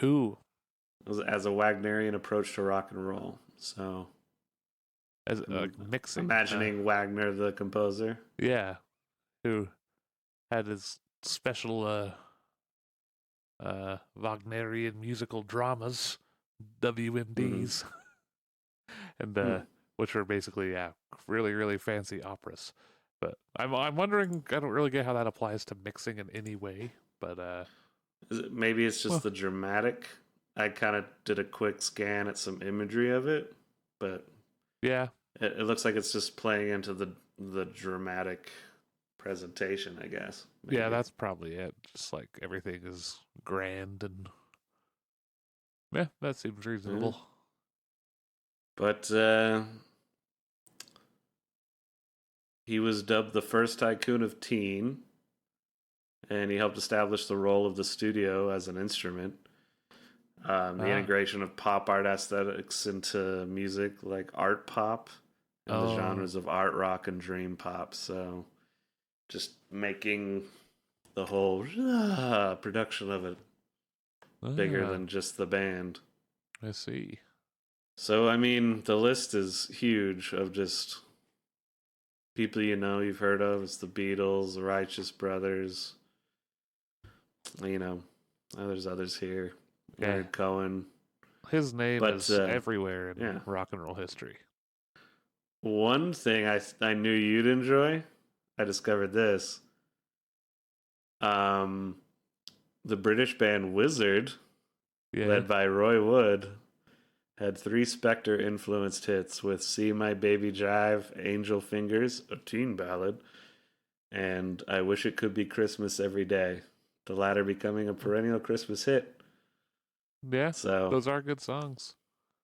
[SPEAKER 2] Ooh,
[SPEAKER 1] as a Wagnerian approach to rock and roll. So
[SPEAKER 2] as
[SPEAKER 1] I'm
[SPEAKER 2] mixing, huh?
[SPEAKER 1] imagining Wagner, the composer.
[SPEAKER 2] Yeah, who had his special Wagnerian musical dramas,
[SPEAKER 1] Hmm.
[SPEAKER 2] WMDs, and
[SPEAKER 1] Hmm.
[SPEAKER 2] which were basically really really fancy operas. But I'm wondering, I don't really get how that applies to mixing in any way. But
[SPEAKER 1] Maybe it's just
[SPEAKER 2] well,
[SPEAKER 1] the dramatic. I kind of did a quick scan at some imagery of it, but
[SPEAKER 2] yeah,
[SPEAKER 1] it looks like it's just playing into the dramatic presentation, I guess.
[SPEAKER 2] yeah,
[SPEAKER 1] Maybe.
[SPEAKER 2] that's probably it. Just like everything is grand and yeah, that seems
[SPEAKER 1] Yeah.
[SPEAKER 2] reasonable.
[SPEAKER 1] But he was dubbed the first tycoon of teen, and he helped establish the role of the studio as an instrument. The
[SPEAKER 2] Ah,
[SPEAKER 1] integration of pop art aesthetics into music, like art pop, and the
[SPEAKER 2] oh,
[SPEAKER 1] genres of art rock and dream pop. So just making the whole production of it bigger
[SPEAKER 2] ah,
[SPEAKER 1] than just the band.
[SPEAKER 2] I see.
[SPEAKER 1] So, I mean, the list is huge of just people you've heard of. It's the Beatles, the Righteous Brothers, you know, there's others here.
[SPEAKER 2] Yeah,
[SPEAKER 1] Leonard Cohen.
[SPEAKER 2] his name
[SPEAKER 1] But,
[SPEAKER 2] is everywhere in
[SPEAKER 1] yeah.
[SPEAKER 2] rock and roll history.
[SPEAKER 1] One thing I knew you'd enjoy, I discovered this. Um, the British band Wizard,
[SPEAKER 2] Yeah.
[SPEAKER 1] led by Roy Wood, had three Spector influenced hits with See My Baby Jive, Angel Fingers, a teen ballad, and I Wish It Could Be Christmas Every Day, the latter becoming a perennial Christmas hit.
[SPEAKER 2] Yeah,
[SPEAKER 1] So
[SPEAKER 2] those are good songs.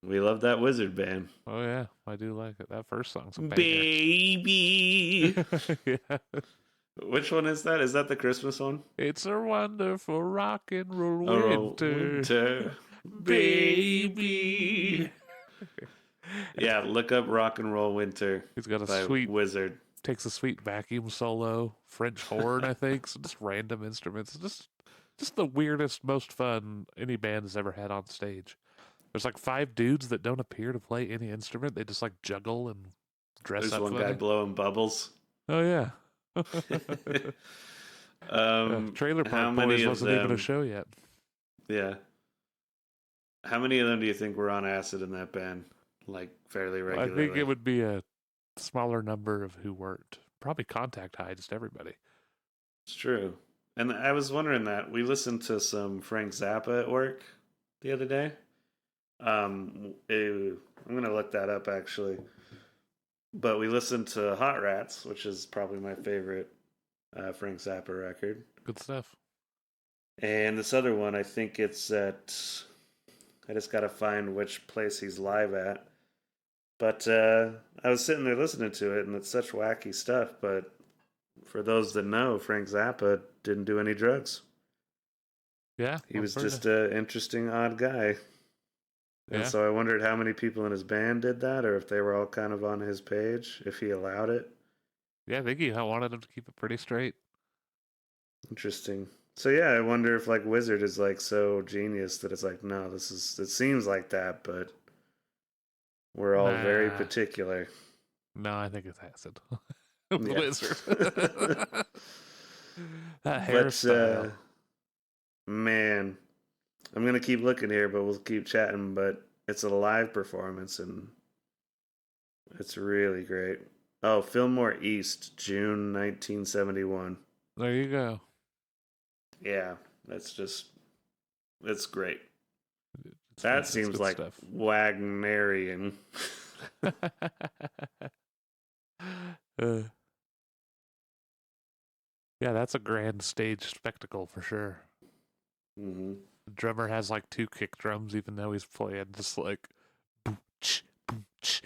[SPEAKER 1] we love that Wizard band.
[SPEAKER 2] Oh yeah, I do like it. That first song's a banger.
[SPEAKER 1] Baby!
[SPEAKER 2] Yeah.
[SPEAKER 1] Which one is that? Is that the Christmas one?
[SPEAKER 2] It's a wonderful rock and roll
[SPEAKER 1] Oh,
[SPEAKER 2] winter.
[SPEAKER 1] winter,
[SPEAKER 2] Baby.
[SPEAKER 1] baby. Yeah, look up Rock and Roll Winter
[SPEAKER 2] He's got a
[SPEAKER 1] by
[SPEAKER 2] sweet
[SPEAKER 1] Wizard.
[SPEAKER 2] takes a sweet vacuum solo, French horn, I think. So just random instruments. Just the weirdest, most fun any band has ever had on stage. There's like five dudes that don't appear to play any instrument. They just like juggle and dress
[SPEAKER 1] There's
[SPEAKER 2] up
[SPEAKER 1] one guy
[SPEAKER 2] funny.
[SPEAKER 1] blowing bubbles.
[SPEAKER 2] Oh yeah.
[SPEAKER 1] um,
[SPEAKER 2] Trailer
[SPEAKER 1] how
[SPEAKER 2] Park
[SPEAKER 1] many
[SPEAKER 2] Boys
[SPEAKER 1] of
[SPEAKER 2] wasn't even a
[SPEAKER 1] them?
[SPEAKER 2] show yet.
[SPEAKER 1] Yeah, how many of them do you think were on acid in that band? Like fairly
[SPEAKER 2] I think it
[SPEAKER 1] regularly.
[SPEAKER 2] would be a smaller number of who weren't. Probably Contact High, just everybody.
[SPEAKER 1] It's true. And I was wondering that we listened to some Frank Zappa at work the other day, I'm gonna look that up actually. But we listened to Hot Rats, which is probably my favorite Frank Zappa record.
[SPEAKER 2] Good stuff.
[SPEAKER 1] And this other one, I think it's at. I just gotta find which place he's live at. But I was sitting there listening to it, and it's such wacky stuff. But for those that know, Frank Zappa didn't do any drugs.
[SPEAKER 2] Yeah,
[SPEAKER 1] He
[SPEAKER 2] I've
[SPEAKER 1] was
[SPEAKER 2] heard
[SPEAKER 1] just
[SPEAKER 2] it.
[SPEAKER 1] an interesting, odd guy. And
[SPEAKER 2] Yeah,
[SPEAKER 1] so I wondered how many people in his band did that, or if they were all kind of on his page, if he allowed it.
[SPEAKER 2] yeah. I think I wanted him to keep it pretty straight.
[SPEAKER 1] Interesting. So yeah, I wonder if like Wizard is like so genius that it's like, no, this is it seems like that, but we're all very
[SPEAKER 2] Nah,
[SPEAKER 1] particular.
[SPEAKER 2] no, I think it's acid.
[SPEAKER 1] Yeah.
[SPEAKER 2] Wizard. That
[SPEAKER 1] But
[SPEAKER 2] hairstyle.
[SPEAKER 1] man, I'm gonna keep looking here, but we'll keep chatting. But it's a live performance and it's really great. Oh, Fillmore East, June 1971.
[SPEAKER 2] There you go.
[SPEAKER 1] Yeah, that's just it's great. That
[SPEAKER 2] It's
[SPEAKER 1] seems
[SPEAKER 2] good
[SPEAKER 1] like
[SPEAKER 2] stuff.
[SPEAKER 1] Wagnerian.
[SPEAKER 2] uh, yeah, that's a grand stage spectacle for sure.
[SPEAKER 1] hmm
[SPEAKER 2] The drummer has like two kick drums, even though he's playing just like boom-ch, boom-ch.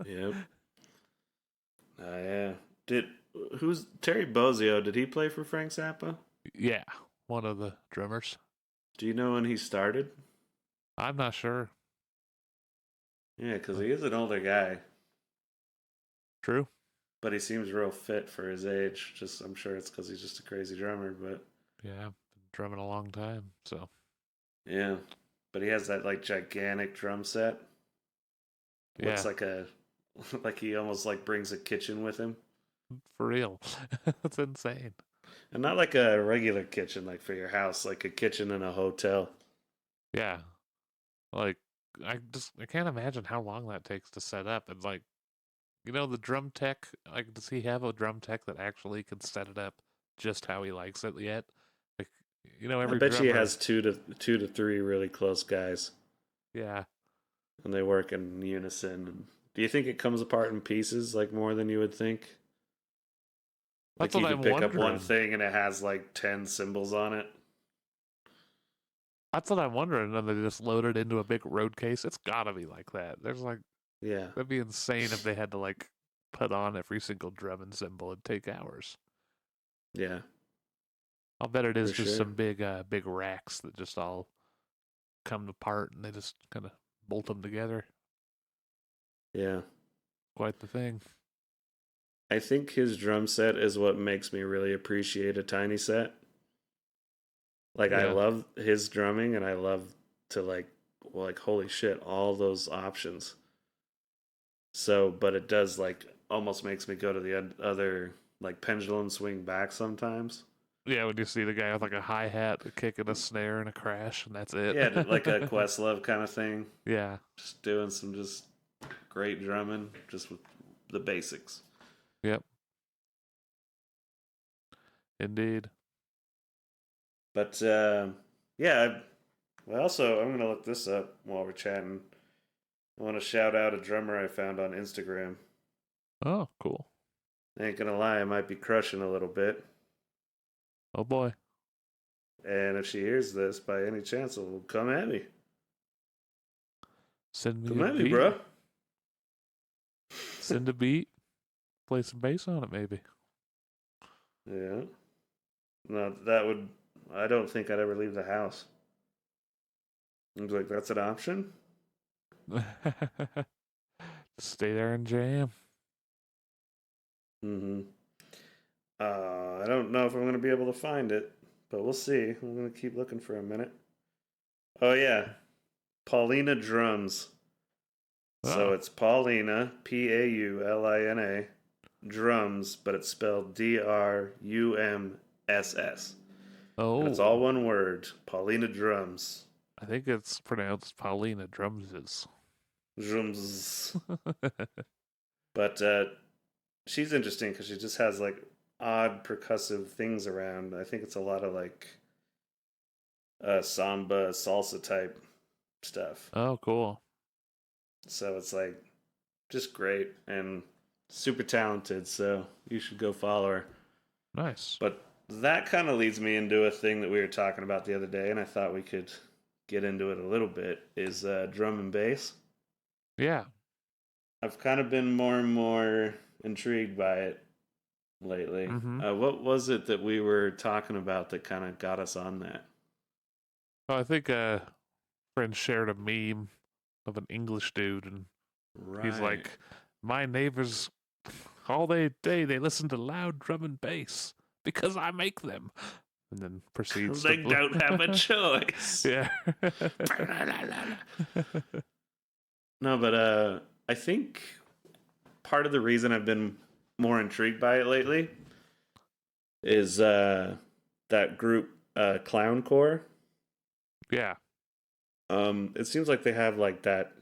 [SPEAKER 1] Yep. Yeah. Did who's Terry Bozzio? Did he play for Frank Zappa?
[SPEAKER 2] Yeah, one of the drummers.
[SPEAKER 1] Do you know when he started?
[SPEAKER 2] I'm not sure.
[SPEAKER 1] Yeah, because
[SPEAKER 2] But
[SPEAKER 1] he is an older guy,
[SPEAKER 2] true.
[SPEAKER 1] but he seems real fit for his age. Just I'm sure it's because he's just a crazy drummer, but
[SPEAKER 2] Yeah, been drumming a long time. So
[SPEAKER 1] yeah. But he has that like gigantic drum set. Looks
[SPEAKER 2] yeah,
[SPEAKER 1] like a like he almost like brings a kitchen with him.
[SPEAKER 2] for real. That's insane.
[SPEAKER 1] And not like a regular kitchen like for your house, like a kitchen in a hotel.
[SPEAKER 2] Yeah, like I can't imagine how long that takes to set up. And like the drum tech. Like, does he have a drum tech that actually can set it up just how he likes it yet? Like,
[SPEAKER 1] I
[SPEAKER 2] every
[SPEAKER 1] bet he
[SPEAKER 2] drummer.
[SPEAKER 1] has two to three really close guys,
[SPEAKER 2] Yeah,
[SPEAKER 1] and they work in unison. Do you think it comes apart in pieces like more than you would think?
[SPEAKER 2] that's
[SPEAKER 1] Like
[SPEAKER 2] what
[SPEAKER 1] you could
[SPEAKER 2] I'm
[SPEAKER 1] pick up one
[SPEAKER 2] wondering.
[SPEAKER 1] thing and it has like 10 symbols on it.
[SPEAKER 2] That's what I'm wondering. And they just load it into a big road case. It's gotta be like that. There's like
[SPEAKER 1] Yeah,
[SPEAKER 2] that'd be insane if they had to like put on every single drum and cymbal. It'd take hours.
[SPEAKER 1] yeah,
[SPEAKER 2] I'll bet it is
[SPEAKER 1] for
[SPEAKER 2] just
[SPEAKER 1] sure.
[SPEAKER 2] some big racks that just all come apart and they just kind of bolt them together.
[SPEAKER 1] Yeah.
[SPEAKER 2] Quite the thing.
[SPEAKER 1] I think his drum set is what makes me really appreciate a tiny set. Like I
[SPEAKER 2] Yeah,
[SPEAKER 1] love his drumming and I love to like well, like holy shit, all those options. So, but it does like almost makes me go to the other like pendulum swing back sometimes.
[SPEAKER 2] yeah. When you see the guy with like a hi hat, a kick, and a snare, and a crash, and that's it.
[SPEAKER 1] Yeah, like a Questlove kind of thing.
[SPEAKER 2] Yeah.
[SPEAKER 1] Just doing some just great drumming, just with the basics.
[SPEAKER 2] Yep. Indeed.
[SPEAKER 1] But yeah, well, also I'm gonna look this up while we're chatting. I want to shout out a drummer I found on Instagram.
[SPEAKER 2] Oh, cool.
[SPEAKER 1] I ain't gonna lie, I might be crushing a little bit.
[SPEAKER 2] Oh boy.
[SPEAKER 1] And if she hears this by any chance, will come at me.
[SPEAKER 2] Send me
[SPEAKER 1] Come
[SPEAKER 2] a
[SPEAKER 1] at me,
[SPEAKER 2] beat.
[SPEAKER 1] bro.
[SPEAKER 2] Send a beat. Play some bass on it, maybe.
[SPEAKER 1] Yeah. No, that would. I don't think I'd ever leave the house. I was like, that's an option?
[SPEAKER 2] Stay there and jam.
[SPEAKER 1] Mm hmm. I don't know if I'm going to be able to find it, but we'll see. I'm going to keep looking for a minute. Oh, yeah. Paulina Drums. So
[SPEAKER 2] Oh.
[SPEAKER 1] it's Paulina, Paulina, drums, but it's spelled Drumss. And it's all
[SPEAKER 2] Oh.
[SPEAKER 1] one word Paulina Drums.
[SPEAKER 2] I think it's pronounced Paulina Drumses.
[SPEAKER 1] Drums. But she's interesting because she just has like odd percussive things around. I think it's a lot of like samba, salsa type stuff.
[SPEAKER 2] Oh, cool.
[SPEAKER 1] So it's like just great and super talented. So you should go follow her.
[SPEAKER 2] Nice.
[SPEAKER 1] But that kind of leads me into a thing that we were talking about the other day, and I thought we could get into it a little bit. Is drum and bass.
[SPEAKER 2] Yeah.
[SPEAKER 1] I've kind of been more and more intrigued by it lately.
[SPEAKER 2] Mm-hmm.
[SPEAKER 1] What was it that we were talking about that kind of got us on that?
[SPEAKER 2] Well, I think a friend shared a meme of an English dude, and he's
[SPEAKER 1] Right.
[SPEAKER 2] like, "My neighbors, all day they listen to loud drum and bass because I make them," and then proceeds
[SPEAKER 1] They
[SPEAKER 2] to
[SPEAKER 1] don't have a choice.
[SPEAKER 2] yeah.
[SPEAKER 1] No, but I think part of the reason I've been more intrigued by it lately is that group Clowncore.
[SPEAKER 2] Yeah.
[SPEAKER 1] It seems like they have like that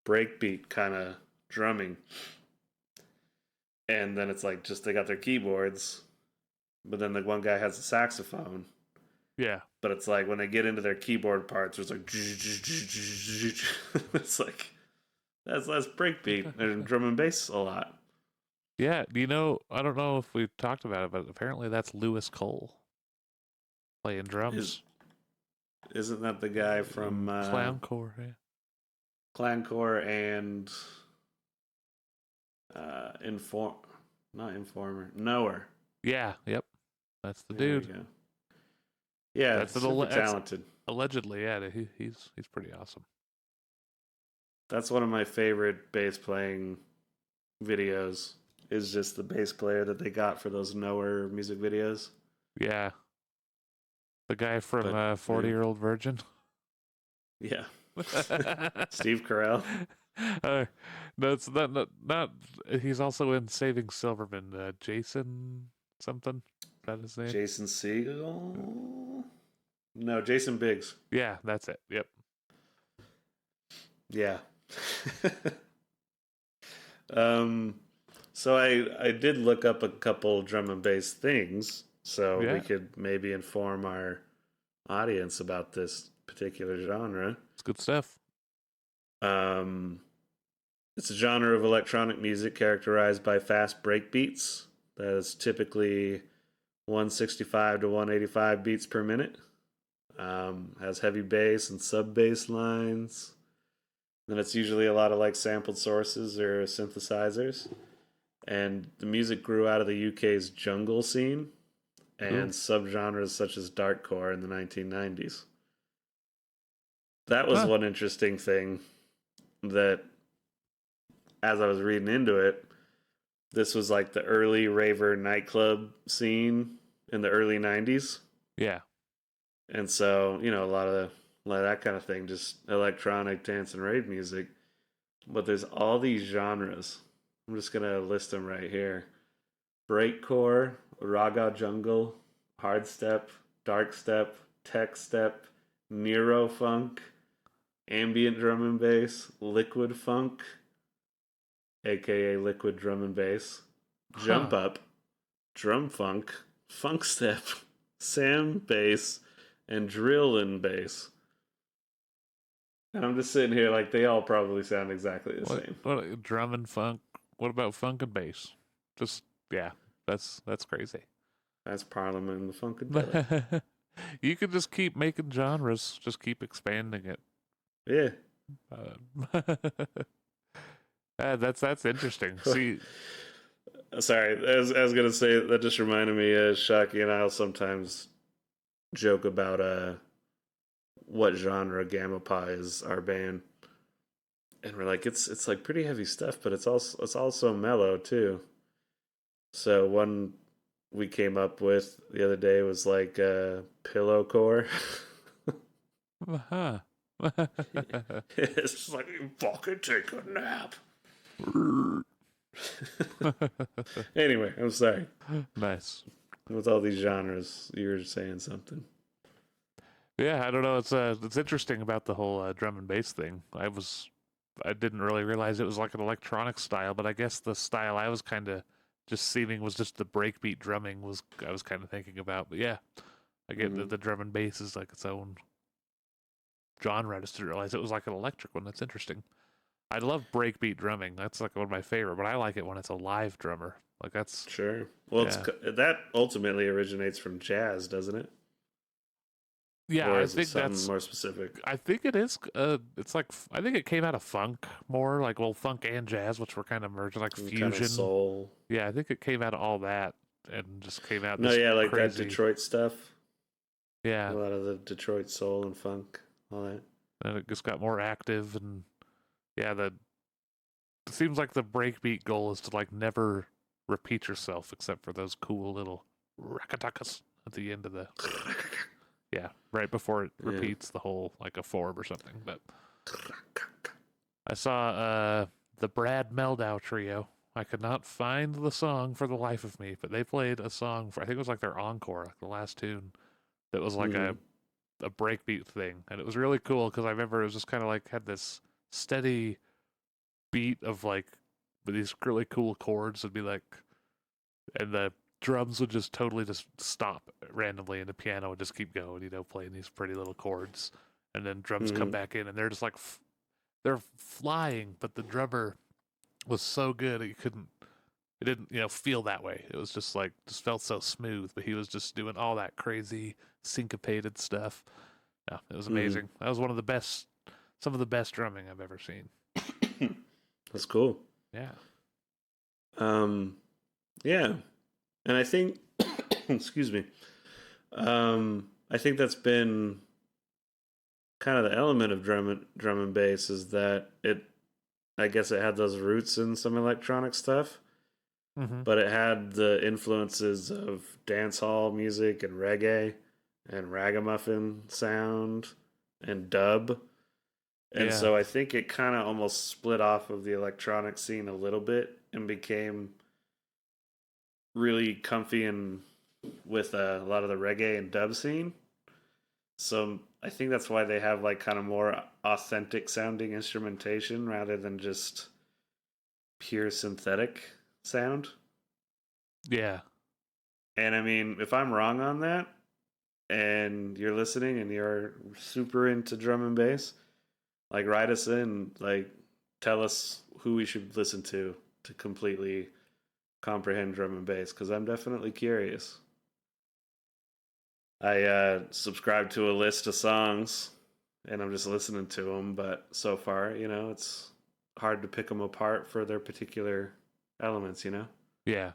[SPEAKER 1] breakbeat kind of drumming, and then it's like just they got their keyboards, but then the one guy has a saxophone.
[SPEAKER 2] Yeah.
[SPEAKER 1] But it's like when they get into their keyboard parts, there's like it's like that's breakbeat and drum and bass a lot.
[SPEAKER 2] Yeah. You know, I don't know if we've talked about it, but apparently that's Lewis Cole playing
[SPEAKER 1] Is
[SPEAKER 2] drums.
[SPEAKER 1] isn't that the guy from
[SPEAKER 2] Clowncore, yeah.
[SPEAKER 1] Clancore and Inform? Not Informer, Knower.
[SPEAKER 2] Yeah, yep. That's the
[SPEAKER 1] There we
[SPEAKER 2] dude.
[SPEAKER 1] go. Yeah,
[SPEAKER 2] That's
[SPEAKER 1] super talented.
[SPEAKER 2] allegedly, yeah. He's pretty awesome.
[SPEAKER 1] That's one of my favorite bass playing videos. Is just the bass player that they got for those Knower music videos.
[SPEAKER 2] Yeah. The guy from
[SPEAKER 1] But
[SPEAKER 2] 40-Year-Old Virgin.
[SPEAKER 1] yeah, Steve Carell.
[SPEAKER 2] No, it's not. He's also in Saving Silverman. Jason something. Is that his name?
[SPEAKER 1] Jason Segel? No, Jason Biggs.
[SPEAKER 2] Yeah, that's it. Yep.
[SPEAKER 1] Yeah. So I did look up a couple drum and bass things so we
[SPEAKER 2] Yeah,
[SPEAKER 1] could maybe inform our audience about this particular genre.
[SPEAKER 2] it's good stuff.
[SPEAKER 1] Um, it's a genre of electronic music characterized by fast breakbeats that is typically 165 to 185 beats per minute. Has heavy bass and sub bass lines. Then it's usually a lot of like sampled sources or synthesizers. And the music grew out of the UK's jungle scene and
[SPEAKER 2] Cool.
[SPEAKER 1] subgenres such as darkcore in the 1990s. That was
[SPEAKER 2] Huh.
[SPEAKER 1] one interesting thing that, as I was reading into it, this was like the early raver nightclub scene in the early 90s.
[SPEAKER 2] Yeah.
[SPEAKER 1] And so, you know, a lot of that kind of thing, just electronic dance and rave music. But there's all these genres. I'm just going to list them right here. Breakcore, raga jungle, hardstep, darkstep, tech step, neuro funk, ambient drum and bass, liquid funk, aka liquid drum and bass, jump
[SPEAKER 2] Huh.
[SPEAKER 1] up, drum funk, funk step, sam bass, and drill and bass. And I'm just sitting here like they all probably sound exactly the same.
[SPEAKER 2] What drum and funk? What about funk and bass? Just yeah, that's crazy.
[SPEAKER 1] That's Parliament and the Funkadelic.
[SPEAKER 2] You could just keep making genres, just keep expanding it.
[SPEAKER 1] Yeah.
[SPEAKER 2] That's interesting. See,
[SPEAKER 1] Sorry, I was gonna say that just reminded me. Shocky and I'll sometimes joke about what genre Gamma Pie is our band, and we're like it's like pretty heavy stuff, but it's also mellow too. So one we came up with the other day was like pillowcore.
[SPEAKER 2] huh.
[SPEAKER 1] It's just like you fucking take a nap. Anyway, I'm sorry.
[SPEAKER 2] Nice.
[SPEAKER 1] With all these genres, you were saying something.
[SPEAKER 2] Yeah, I don't know. It's interesting about the whole drum and bass thing. I didn't really realize it was like an electronic style, but I guess the style I was kind of just seeing was just the breakbeat drumming was I was kind of thinking about. But yeah, I get that the drum and bass is like its own genre. I just didn't realize it was like an electric one. That's interesting. I love breakbeat drumming. That's like one of my favorite, but I like it when it's a live drummer. Like that's
[SPEAKER 1] Sure. Well,
[SPEAKER 2] yeah.
[SPEAKER 1] that ultimately originates from jazz, doesn't it?
[SPEAKER 2] Yeah,
[SPEAKER 1] Or
[SPEAKER 2] I
[SPEAKER 1] is it
[SPEAKER 2] think
[SPEAKER 1] something
[SPEAKER 2] that's
[SPEAKER 1] more specific?
[SPEAKER 2] I think it is it's like I think it came out of funk more, like well funk and jazz, which were kind of merged like
[SPEAKER 1] And kind of
[SPEAKER 2] fusion.
[SPEAKER 1] soul.
[SPEAKER 2] Yeah, I think it came out of all that and just came out
[SPEAKER 1] No,
[SPEAKER 2] this
[SPEAKER 1] yeah, like that
[SPEAKER 2] crazy.
[SPEAKER 1] Detroit stuff. A
[SPEAKER 2] Yeah,
[SPEAKER 1] lot of the Detroit soul and funk, all that.
[SPEAKER 2] and it just got more active and yeah, the it seems like the breakbeat goal is to like never repeat yourself except for those cool little rakatakas at the end of the yeah, right before it
[SPEAKER 1] Yeah.
[SPEAKER 2] repeats the whole like a form or something. But I saw the Brad Meldau trio. I could not find the song for the life of me, but they played a song for I think it was like their encore, like the last tune that was like
[SPEAKER 1] Mm-hmm.
[SPEAKER 2] a breakbeat thing, and it was really cool because I remember it was just kind of like had this steady beat of like with these really cool chords would be like, and the drums would just totally just stop randomly, and the piano would just keep going, playing these pretty little chords, and then drums come
[SPEAKER 1] Mm-hmm.
[SPEAKER 2] back in, and they're just like they're flying, but the drummer was so good it didn't feel that way. It was just like just felt so smooth, but he was just doing all that crazy syncopated stuff. Yeah, it was
[SPEAKER 1] Mm-hmm.
[SPEAKER 2] amazing. That was one of the best, some of the best drumming I've ever seen.
[SPEAKER 1] That's cool.
[SPEAKER 2] Yeah.
[SPEAKER 1] Um, yeah, and I think, excuse me, I think that's been kind of the element of drum and bass is that I guess it had those roots in some electronic stuff,
[SPEAKER 2] Mm-hmm.
[SPEAKER 1] but it had the influences of dance hall music and reggae and ragamuffin sound and dub. And
[SPEAKER 2] Yeah.
[SPEAKER 1] so I think it kind of almost split off of the electronic scene a little bit and became really comfy and with a lot of the reggae and dub scene. So I think that's why they have like kind of more authentic sounding instrumentation rather than just pure synthetic sound.
[SPEAKER 2] Yeah.
[SPEAKER 1] And I mean, if I'm wrong on that and you're listening and you're super into drum and bass, like write us in, like tell us who we should listen to completely comprehend drum and bass because I'm definitely curious. I subscribe to a list of songs and I'm just listening to them, but so far, it's hard to pick them apart for their particular elements.
[SPEAKER 2] Yeah.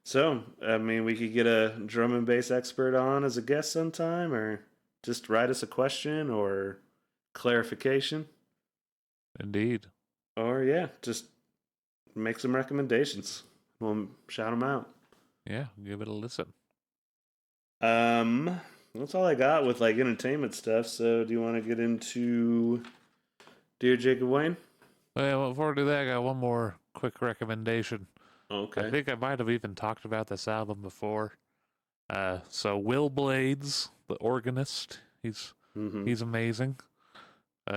[SPEAKER 1] So, I mean, we could get a drum and bass expert on as a guest sometime, or just write us a question or clarification,
[SPEAKER 2] Indeed.
[SPEAKER 1] or yeah, just make some recommendations. We'll shout them out.
[SPEAKER 2] Yeah. Give it a listen.
[SPEAKER 1] Um, that's all I got with like entertainment stuff. So, do you want to get into Dear Jacob Wayne?
[SPEAKER 2] Well, before we do that, I got one more quick recommendation. I
[SPEAKER 1] Okay.
[SPEAKER 2] think I might have even talked about this album before. So Will Blades, the organist,
[SPEAKER 1] Mm-hmm.
[SPEAKER 2] he's amazing.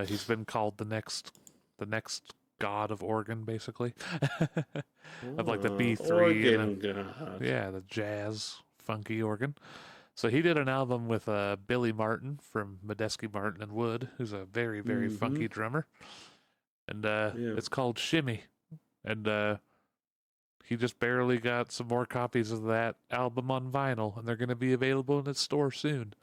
[SPEAKER 2] He's been called the next god of organ, basically, of like the B3 and
[SPEAKER 1] Organ God.
[SPEAKER 2] yeah, the jazz funky organ. So he did an album with Billy Martin from Medeski Martin and Wood, who's a very very
[SPEAKER 1] Mm-hmm.
[SPEAKER 2] funky drummer, and
[SPEAKER 1] Yeah.
[SPEAKER 2] it's called Shimmy, and he just barely got some more copies of that album on vinyl, and they're going to be available in its store soon.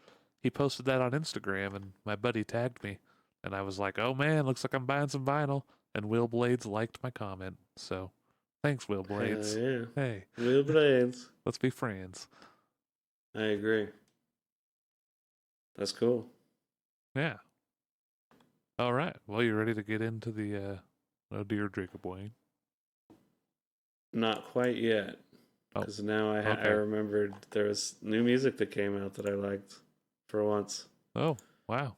[SPEAKER 2] He posted that on Instagram, and my buddy tagged me, and I was like, "Oh man, looks like I'm buying some vinyl." And Will Blades liked my comment, so thanks, Will
[SPEAKER 1] Hell
[SPEAKER 2] Blades.
[SPEAKER 1] yeah.
[SPEAKER 2] Hey,
[SPEAKER 1] Will Blades.
[SPEAKER 2] let's be friends.
[SPEAKER 1] I agree. That's cool.
[SPEAKER 2] Yeah. All right. Well, you ready to get into the Oh Dear Jacob Wayne?
[SPEAKER 1] Not quite yet.
[SPEAKER 2] Oh,
[SPEAKER 1] Because now I
[SPEAKER 2] okay.
[SPEAKER 1] remembered there was new music that came out that I liked for once.
[SPEAKER 2] Oh, wow.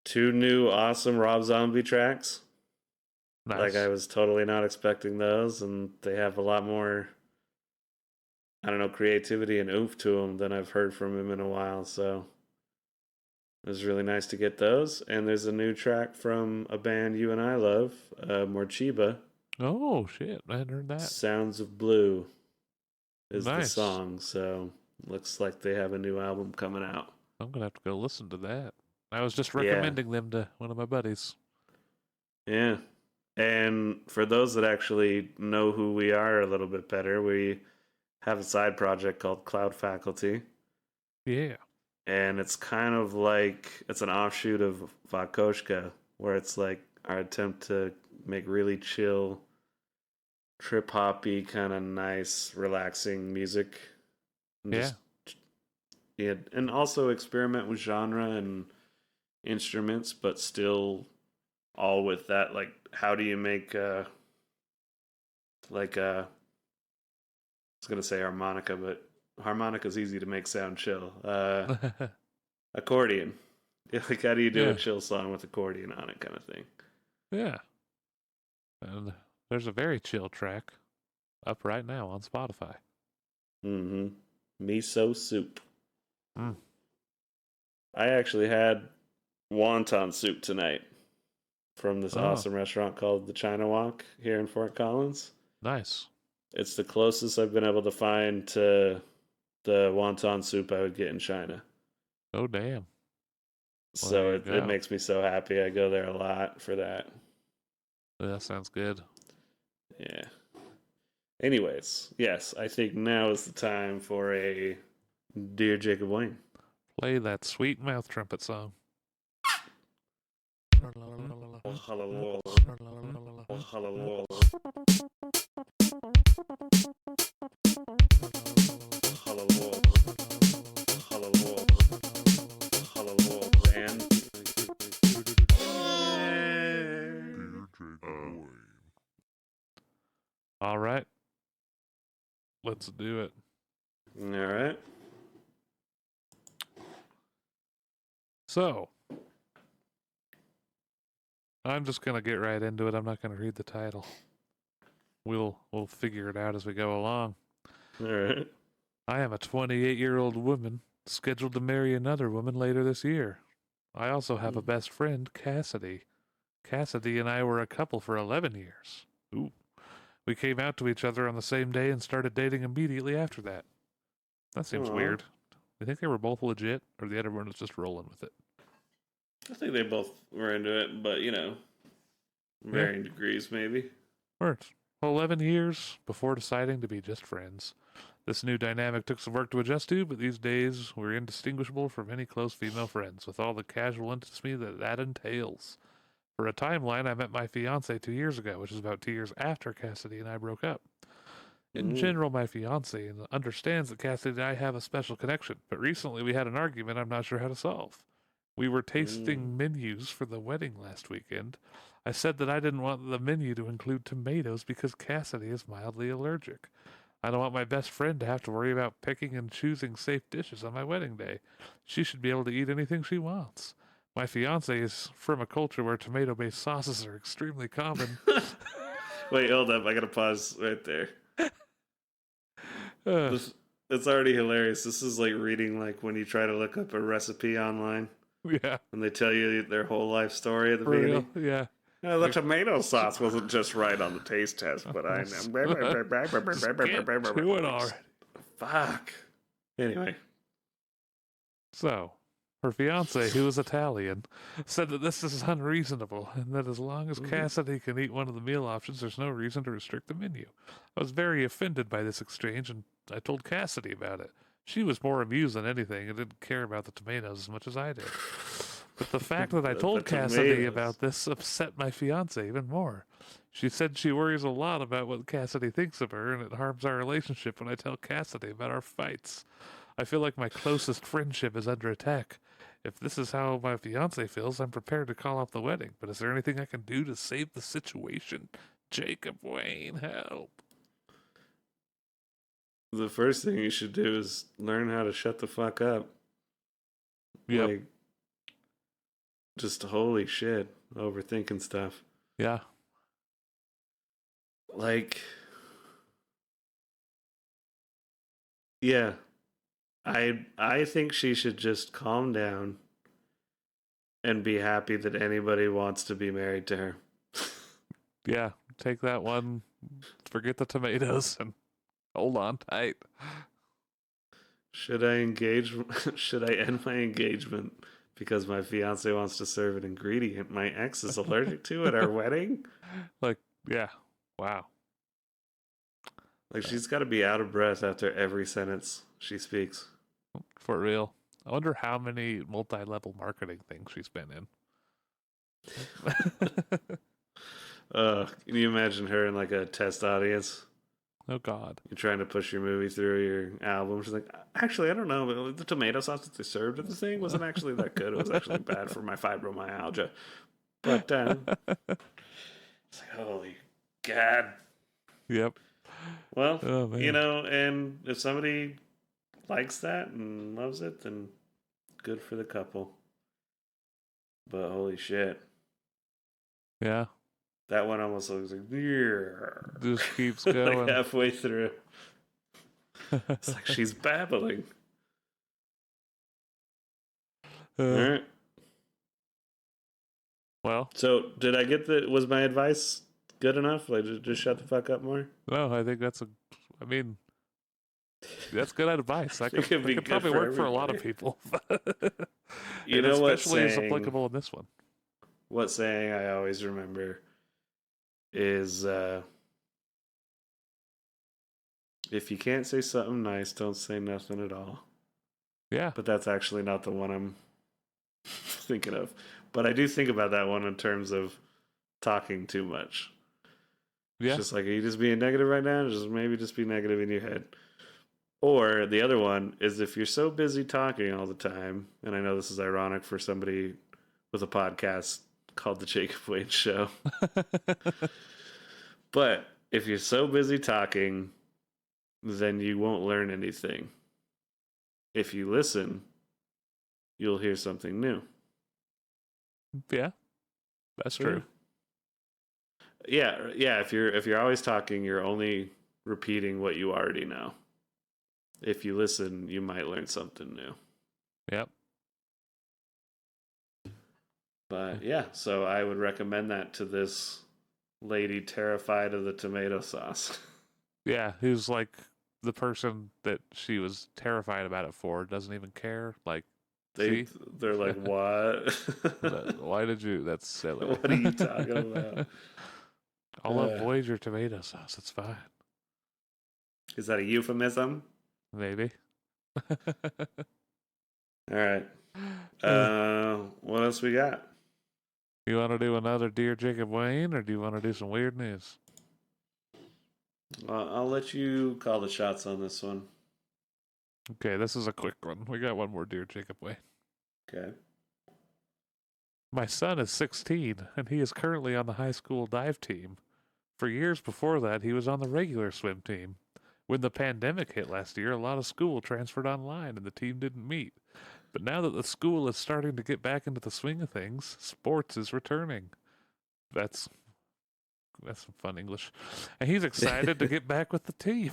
[SPEAKER 1] Two new awesome Rob Zombie tracks. Like I
[SPEAKER 2] Nice.
[SPEAKER 1] was totally not expecting those, and they have a lot more, I don't know, creativity and oomph to them than I've heard from him in a while. So it was really nice to get those. And there's a new track from a band you and I love, Morchiba.
[SPEAKER 2] Oh, shit. I hadn't heard that.
[SPEAKER 1] Sounds of Blue is the
[SPEAKER 2] Nice.
[SPEAKER 1] song. So looks like they have a new album coming out.
[SPEAKER 2] I'm gonna have to go listen to that. I was just
[SPEAKER 1] Yeah,
[SPEAKER 2] recommending them to one of my buddies.
[SPEAKER 1] yeah. And for those that actually know who we are a little bit better, we have a side project called Cloud Faculty.
[SPEAKER 2] Yeah.
[SPEAKER 1] And it's kind of like it's an offshoot of Koshka, where it's like our attempt to make really chill, trip hoppy, kind of nice, relaxing music, and
[SPEAKER 2] Yeah.
[SPEAKER 1] just yeah, and also experiment with genre and instruments, but still all with that like how do you make like I was gonna say harmonica, but harmonica's easy to make sound chill. Accordion. Yeah, like how do you do a
[SPEAKER 2] Yeah.
[SPEAKER 1] chill song with accordion on it, kind of thing.
[SPEAKER 2] Yeah. And there's a very chill track up right now on Spotify.
[SPEAKER 1] Mm-hmm. Miso soup.
[SPEAKER 2] Mm.
[SPEAKER 1] I actually had wonton soup tonight from this
[SPEAKER 2] Oh,
[SPEAKER 1] awesome restaurant called the China Walk here in Fort Collins.
[SPEAKER 2] nice.
[SPEAKER 1] It's the closest I've been able to find to the wonton soup I would get in China.
[SPEAKER 2] Oh, damn. Well, there
[SPEAKER 1] So
[SPEAKER 2] you
[SPEAKER 1] it
[SPEAKER 2] go.
[SPEAKER 1] makes me so happy. I go there a lot for that.
[SPEAKER 2] That sounds good.
[SPEAKER 1] Yeah. Anyways, yes, I think now is the time for a Dear Jacob Wayne.
[SPEAKER 2] Play that sweet mouth trumpet song. All right, let's do it.
[SPEAKER 1] All right.
[SPEAKER 2] So, I'm just gonna get right into it. I'm not gonna read the title. We'll figure it out as we go along.
[SPEAKER 1] All right.
[SPEAKER 2] I am a 28-year-old woman scheduled to marry another woman later this year. I also have a best friend, Cassidy. Cassidy and I were a couple for 11 years. Ooh. We came out to each other on the same day and started dating immediately after that. That seems
[SPEAKER 1] Aw.
[SPEAKER 2] weird. You think they were both legit, or the other one was just rolling with it?
[SPEAKER 1] I think they both were into it, but
[SPEAKER 2] Yeah,
[SPEAKER 1] varying degrees maybe.
[SPEAKER 2] works. 11 years before deciding to be just friends. This new dynamic took some work to adjust to, but these days we're indistinguishable from any close female friends, with all the casual intimacy that entails. For a timeline, I met my fiance 2 years ago, which is about 2 years after Cassidy and I broke up. In
[SPEAKER 1] Mm.
[SPEAKER 2] general, my fiance understands that Cassidy and I have a special connection, but recently we had an argument I'm not sure how to solve. We were
[SPEAKER 1] Mm.
[SPEAKER 2] tasting menus for the wedding last weekend. I said that I didn't want the menu to include tomatoes because Cassidy is mildly allergic. I don't want my best friend to have to worry about picking and choosing safe dishes on my wedding day. She should be able to eat anything she wants. My fiance is from a culture where tomato based sauces are extremely common.
[SPEAKER 1] Wait, hold up. I gotta pause right there.
[SPEAKER 2] Uh,
[SPEAKER 1] This it's already hilarious. This is like reading like when you try to look up a recipe online
[SPEAKER 2] yeah,
[SPEAKER 1] and they tell you their whole life story at the
[SPEAKER 2] for real.
[SPEAKER 1] beginning.
[SPEAKER 2] Yeah.
[SPEAKER 1] Yeah, the tomato sauce wasn't just right on the taste test, but I
[SPEAKER 2] Just get to it already.
[SPEAKER 1] fuck. Anyway.
[SPEAKER 2] So, her fiance, who is Italian, said that this is unreasonable and that as long as Cassidy can eat one of the meal options, there's no reason to restrict the menu. I was very offended by this exchange and I told Cassidy about it. She was more amused than anything and didn't care about the tomatoes as much as I did. But the fact that I
[SPEAKER 1] The
[SPEAKER 2] told Cassidy
[SPEAKER 1] tomatoes.
[SPEAKER 2] about this upset my fiance even more. She said she worries a lot about what Cassidy thinks of her and it harms our relationship when I tell Cassidy about our fights. I feel like my closest friendship is under attack. If this is how my fiance feels, I'm prepared to call off the wedding. But is there anything I can do to save the situation? Jacob Wayne, help.
[SPEAKER 1] The first thing you should do is learn how to shut the fuck up.
[SPEAKER 2] Yep.
[SPEAKER 1] Like, just holy shit, overthinking stuff.
[SPEAKER 2] Yeah.
[SPEAKER 1] Like, yeah, I think she should just calm down and be happy that anybody wants to be married to her.
[SPEAKER 2] Yeah. Take that one. Forget the tomatoes and hold on tight.
[SPEAKER 1] Should I engage? Should I end my engagement because my fiance wants to serve an ingredient my ex is allergic to at our wedding?
[SPEAKER 2] Like, yeah. Wow.
[SPEAKER 1] Like she's got to be out of breath after every sentence she speaks.
[SPEAKER 2] For real. I wonder how many multi-level marketing things she's been in.
[SPEAKER 1] Can you imagine her in like a test audience?
[SPEAKER 2] Oh God.
[SPEAKER 1] You're trying to push your movie through your album. She's like, actually, I don't know. But the tomato sauce that they served at the thing wasn't actually that good. It was actually bad for my fibromyalgia. But it's like, holy God.
[SPEAKER 2] Yep.
[SPEAKER 1] Well,
[SPEAKER 2] Oh man.
[SPEAKER 1] and if somebody likes that and loves it, then good for the couple. But holy shit.
[SPEAKER 2] Yeah.
[SPEAKER 1] That one almost looks like, yeah.
[SPEAKER 2] Just keeps
[SPEAKER 1] like
[SPEAKER 2] going.
[SPEAKER 1] halfway through. It's like she's babbling. All right.
[SPEAKER 2] Well,
[SPEAKER 1] So, did I get was my advice good enough? Like, just shut the fuck up more?
[SPEAKER 2] no, I think that's that's good advice. That
[SPEAKER 1] think it'd be
[SPEAKER 2] could
[SPEAKER 1] good
[SPEAKER 2] probably
[SPEAKER 1] for
[SPEAKER 2] work for a lot of
[SPEAKER 1] everybody.
[SPEAKER 2] people.
[SPEAKER 1] You
[SPEAKER 2] And
[SPEAKER 1] know what
[SPEAKER 2] especially is
[SPEAKER 1] saying?
[SPEAKER 2] applicable in this one.
[SPEAKER 1] What saying I always remember is, if you can't say something nice, don't say nothing at all.
[SPEAKER 2] Yeah.
[SPEAKER 1] But that's actually not the one I'm thinking of. But I do think about that one in terms of talking too much.
[SPEAKER 2] Yeah.
[SPEAKER 1] It's just like, are you just being negative right now? Maybe just be negative in your head. Or the other one is if you're so busy talking all the time, and I know this is ironic for somebody with a podcast called The Jacob Wayne Show, but if you're so busy talking, then you won't learn anything. If you listen, you'll hear something new.
[SPEAKER 2] Yeah. That's true.
[SPEAKER 1] Yeah. If you're always talking, you're only repeating what you already know. If you listen, you might learn something new.
[SPEAKER 2] Yep.
[SPEAKER 1] But yeah, so I would recommend that to this lady terrified of the tomato sauce.
[SPEAKER 2] Yeah, who's like the person that she was terrified about it for doesn't even care. Like, see?
[SPEAKER 1] They're like, what?
[SPEAKER 2] Why did you? That's silly.
[SPEAKER 1] What are you talking about?
[SPEAKER 2] I'll avoid your tomato sauce. It's fine.
[SPEAKER 1] Is that a euphemism?
[SPEAKER 2] Maybe.
[SPEAKER 1] All right. What else we got?
[SPEAKER 2] You want to do another Dear Jacob Wayne, or do you want to do some weird news?
[SPEAKER 1] I'll let you call the shots on this one.
[SPEAKER 2] Okay, this is a quick one. We got one more Dear Jacob Wayne.
[SPEAKER 1] Okay.
[SPEAKER 2] My son is 16, and he is currently on the high school dive team. For years before that, he was on the regular swim team. When the pandemic hit last year, a lot of school transferred online, and the team didn't meet. But now that the school is starting to get back into the swing of things, sports is returning. That's some fun English. And he's excited to get back with the team.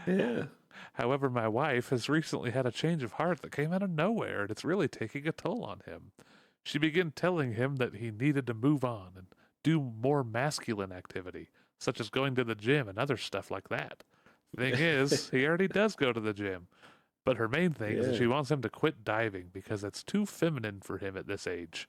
[SPEAKER 1] Yeah.
[SPEAKER 2] However, my wife has recently had a change of heart that came out of nowhere, and it's really taking a toll on him. She began telling him that he needed to move on and do more masculine activity, such as going to the gym and other stuff like that. Thing is, he already does go to the gym. But her main thing is that she wants him to quit diving because it's too feminine for him at this age.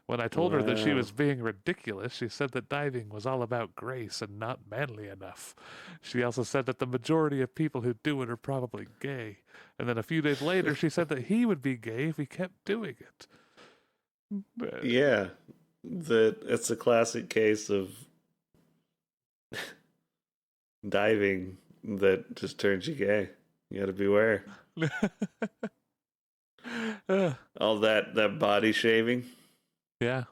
[SPEAKER 2] When I told her that she was being ridiculous, she said that diving was all about grace and not manly enough. She also said that the majority of people who do it are probably gay. And then a few days later, she said that he would be gay if he kept doing it.
[SPEAKER 1] Yeah. It's a classic case of diving that just turns you gay. You gotta beware. All that body shaving.
[SPEAKER 2] Yeah.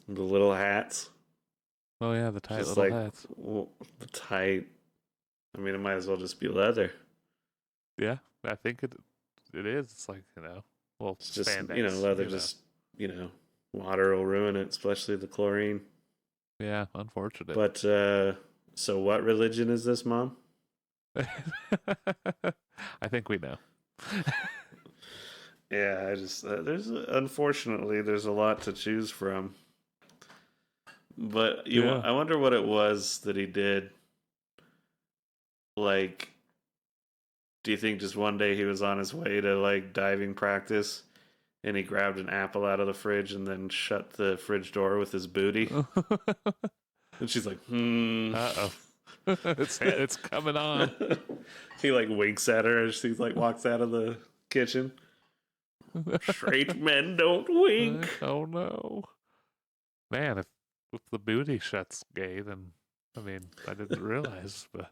[SPEAKER 1] The little hats.
[SPEAKER 2] Oh yeah, the tight
[SPEAKER 1] Just
[SPEAKER 2] little
[SPEAKER 1] like
[SPEAKER 2] hats.
[SPEAKER 1] the tight. I mean, it might as well just be leather.
[SPEAKER 2] Yeah, I think it is. It's like, well,
[SPEAKER 1] It's just
[SPEAKER 2] spandex,
[SPEAKER 1] leather. Just water will ruin it, especially the chlorine.
[SPEAKER 2] Yeah, unfortunate.
[SPEAKER 1] But so what religion is this, Mom?
[SPEAKER 2] I think we know.
[SPEAKER 1] Yeah, I just unfortunately there's a lot to choose from. But I wonder what it was that he did. Like, Do you think just one day he was on his way to like diving practice and he grabbed an apple out of the fridge and then shut the fridge door with his booty? And she's like,
[SPEAKER 2] Uh-oh. It's coming on.
[SPEAKER 1] He like winks at her as she like walks out of the kitchen. Straight men don't wink.
[SPEAKER 2] Oh no. Man, if the booty shut's gay, then I mean, I didn't realize, but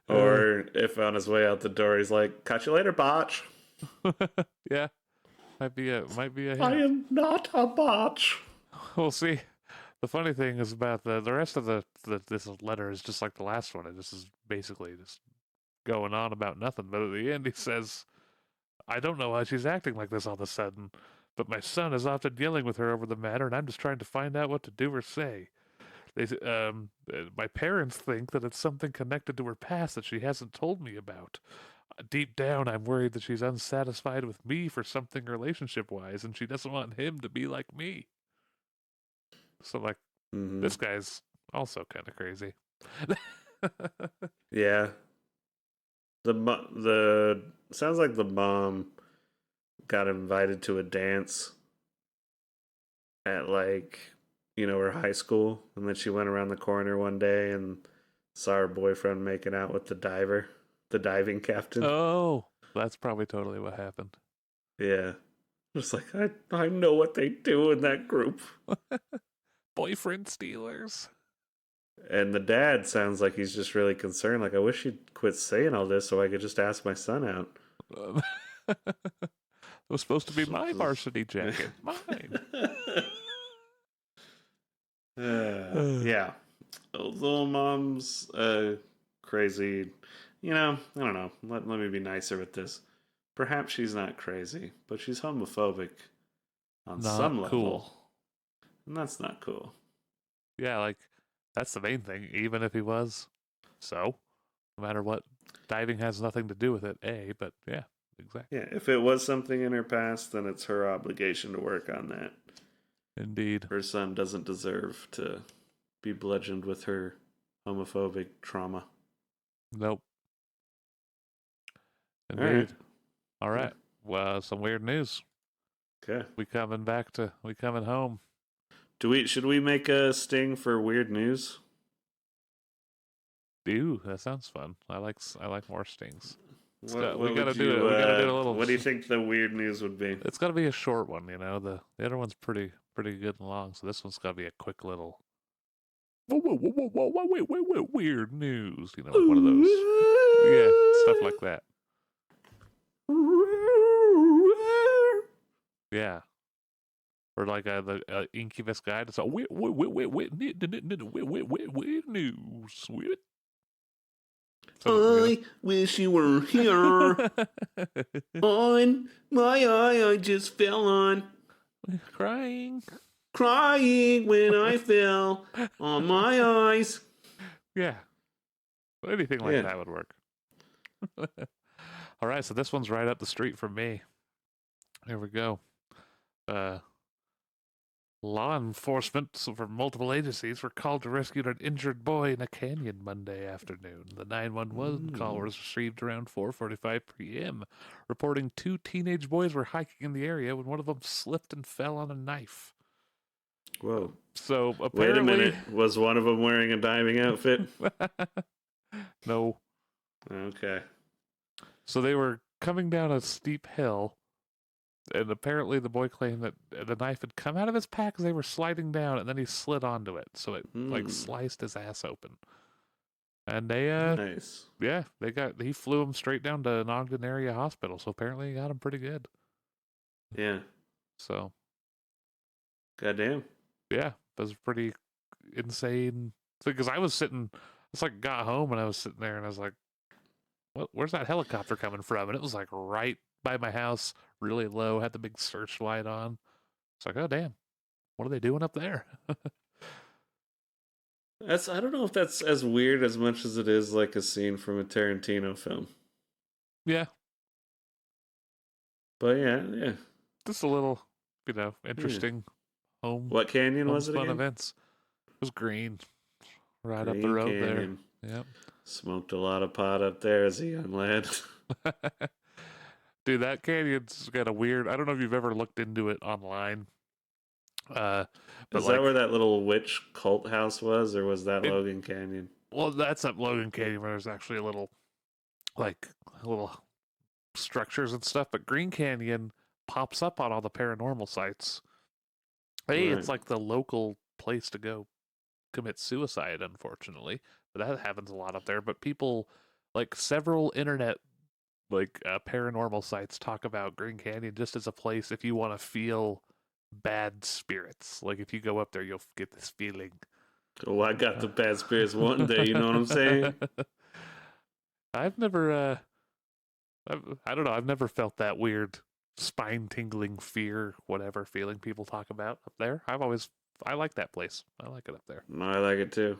[SPEAKER 1] Or if on his way out the door he's like, catch you later, botch.
[SPEAKER 2] yeah. Might be a
[SPEAKER 1] I
[SPEAKER 2] hint.
[SPEAKER 1] am not a botch.
[SPEAKER 2] We'll see. The funny thing is about the rest of this letter is just like the last one. This is basically just going on about nothing. But at the end, he says, "I don't know why she's acting like this all of a sudden, but my son is often yelling with her over the matter, and I'm just trying to find out what to do or say. My parents think that it's something connected to her past that she hasn't told me about. Deep down, I'm worried that she's unsatisfied with me for something relationship-wise, and she doesn't want him to be like me." So, like, this guy's also kind of crazy.
[SPEAKER 1] Yeah. The sounds like the mom got invited to a dance at like, her high school, and then she went around the corner one day and saw her boyfriend making out with the diving captain.
[SPEAKER 2] Oh, that's probably totally what happened.
[SPEAKER 1] Yeah. Just like, I know what they do in that group.
[SPEAKER 2] Boyfriend stealers. And
[SPEAKER 1] the dad sounds like he's just really concerned. Like, I wish he'd quit saying all this so I could just ask my son out.
[SPEAKER 2] It was supposed to be my varsity jacket. Mine.
[SPEAKER 1] Yeah. Little mom's crazy. I don't know. Let me be nicer with this. Perhaps she's not crazy, but she's homophobic on some level.
[SPEAKER 2] Cool.
[SPEAKER 1] And that's not cool.
[SPEAKER 2] Yeah, like, that's the main thing, even if he was. So, no matter what, diving has nothing to do with it, but yeah, exactly.
[SPEAKER 1] Yeah, if it was something in her past, then it's her obligation to work on that.
[SPEAKER 2] Indeed.
[SPEAKER 1] Her son doesn't deserve to be bludgeoned with her homophobic trauma.
[SPEAKER 2] Nope. Indeed. All right. Well, some weird news.
[SPEAKER 1] Okay.
[SPEAKER 2] We coming home.
[SPEAKER 1] Should we make a sting for weird news?
[SPEAKER 2] Ooh, that sounds fun. I like more stings.
[SPEAKER 1] We gotta do it. We gotta do a little. What do you think the weird news would be?
[SPEAKER 2] It's gotta be a short one. The other one's pretty good and long, so this one's gotta be a quick little. Whoa, weird news. Like one of those. Yeah, stuff like that. Yeah. Or like the Incubus guide. It's a weird news.
[SPEAKER 1] I wish you were here. On my eye, I just fell on.
[SPEAKER 2] Crying
[SPEAKER 1] when I fell on my eyes.
[SPEAKER 2] Yeah. Anything like that would work. All right, so this one's right up the street from me. Here we go. Law enforcement from multiple agencies were called to rescue an injured boy in a canyon Monday afternoon. The 911 call was received around 4:45 p.m., reporting 2 teenage boys were hiking in the area when one of them slipped and fell on a knife.
[SPEAKER 1] Whoa.
[SPEAKER 2] So apparently...
[SPEAKER 1] Wait a minute. Was one of them wearing a diving outfit?
[SPEAKER 2] No.
[SPEAKER 1] Okay.
[SPEAKER 2] So they were coming down a steep hill, and apparently the boy claimed that the knife had come out of his pack as they were sliding down, and then he slid onto it. So it like sliced his ass open. And they
[SPEAKER 1] nice.
[SPEAKER 2] Yeah, he flew him straight down to an Ogden area hospital. So apparently he got him pretty good.
[SPEAKER 1] Yeah.
[SPEAKER 2] So
[SPEAKER 1] goddamn.
[SPEAKER 2] Yeah, it was pretty insane. Because I was sitting, it's like got home and I was sitting there and I was like, where's that helicopter coming from? And it was like right by my house, really low, had the big searchlight on. It's like, oh damn, what are they doing up there?
[SPEAKER 1] I don't know if that's as weird as much as it is like a scene from a Tarantino film.
[SPEAKER 2] Yeah.
[SPEAKER 1] But yeah.
[SPEAKER 2] Just a little, interesting home.
[SPEAKER 1] What canyon was it again?
[SPEAKER 2] Fun events. It was green. Right up the road canyon. Yep.
[SPEAKER 1] Smoked a lot of pot up there as a young lad.
[SPEAKER 2] Dude, that canyon's got a weird. I don't know if you've ever looked into it online. But
[SPEAKER 1] Is that
[SPEAKER 2] like
[SPEAKER 1] where that little witch cult house was, or was that
[SPEAKER 2] it.
[SPEAKER 1] Logan Canyon?
[SPEAKER 2] Well, that's up Logan Canyon where there's actually like little structures and stuff. But Green Canyon pops up on all the paranormal sites. Hey,
[SPEAKER 1] Right.
[SPEAKER 2] it's like the local place to go commit suicide, unfortunately. But that happens a lot up there. But people, like several internet paranormal sites talk about Green Canyon just as a place if you want to feel bad spirits. Like if you go up there, you'll get this feeling.
[SPEAKER 1] Oh, I got the bad spirits one day. You know what I'm saying?
[SPEAKER 2] I've never, I don't know. I've never felt that weird spine tingling fear, whatever feeling people talk about up there. I like that place. I like it up there.
[SPEAKER 1] No, I like it too.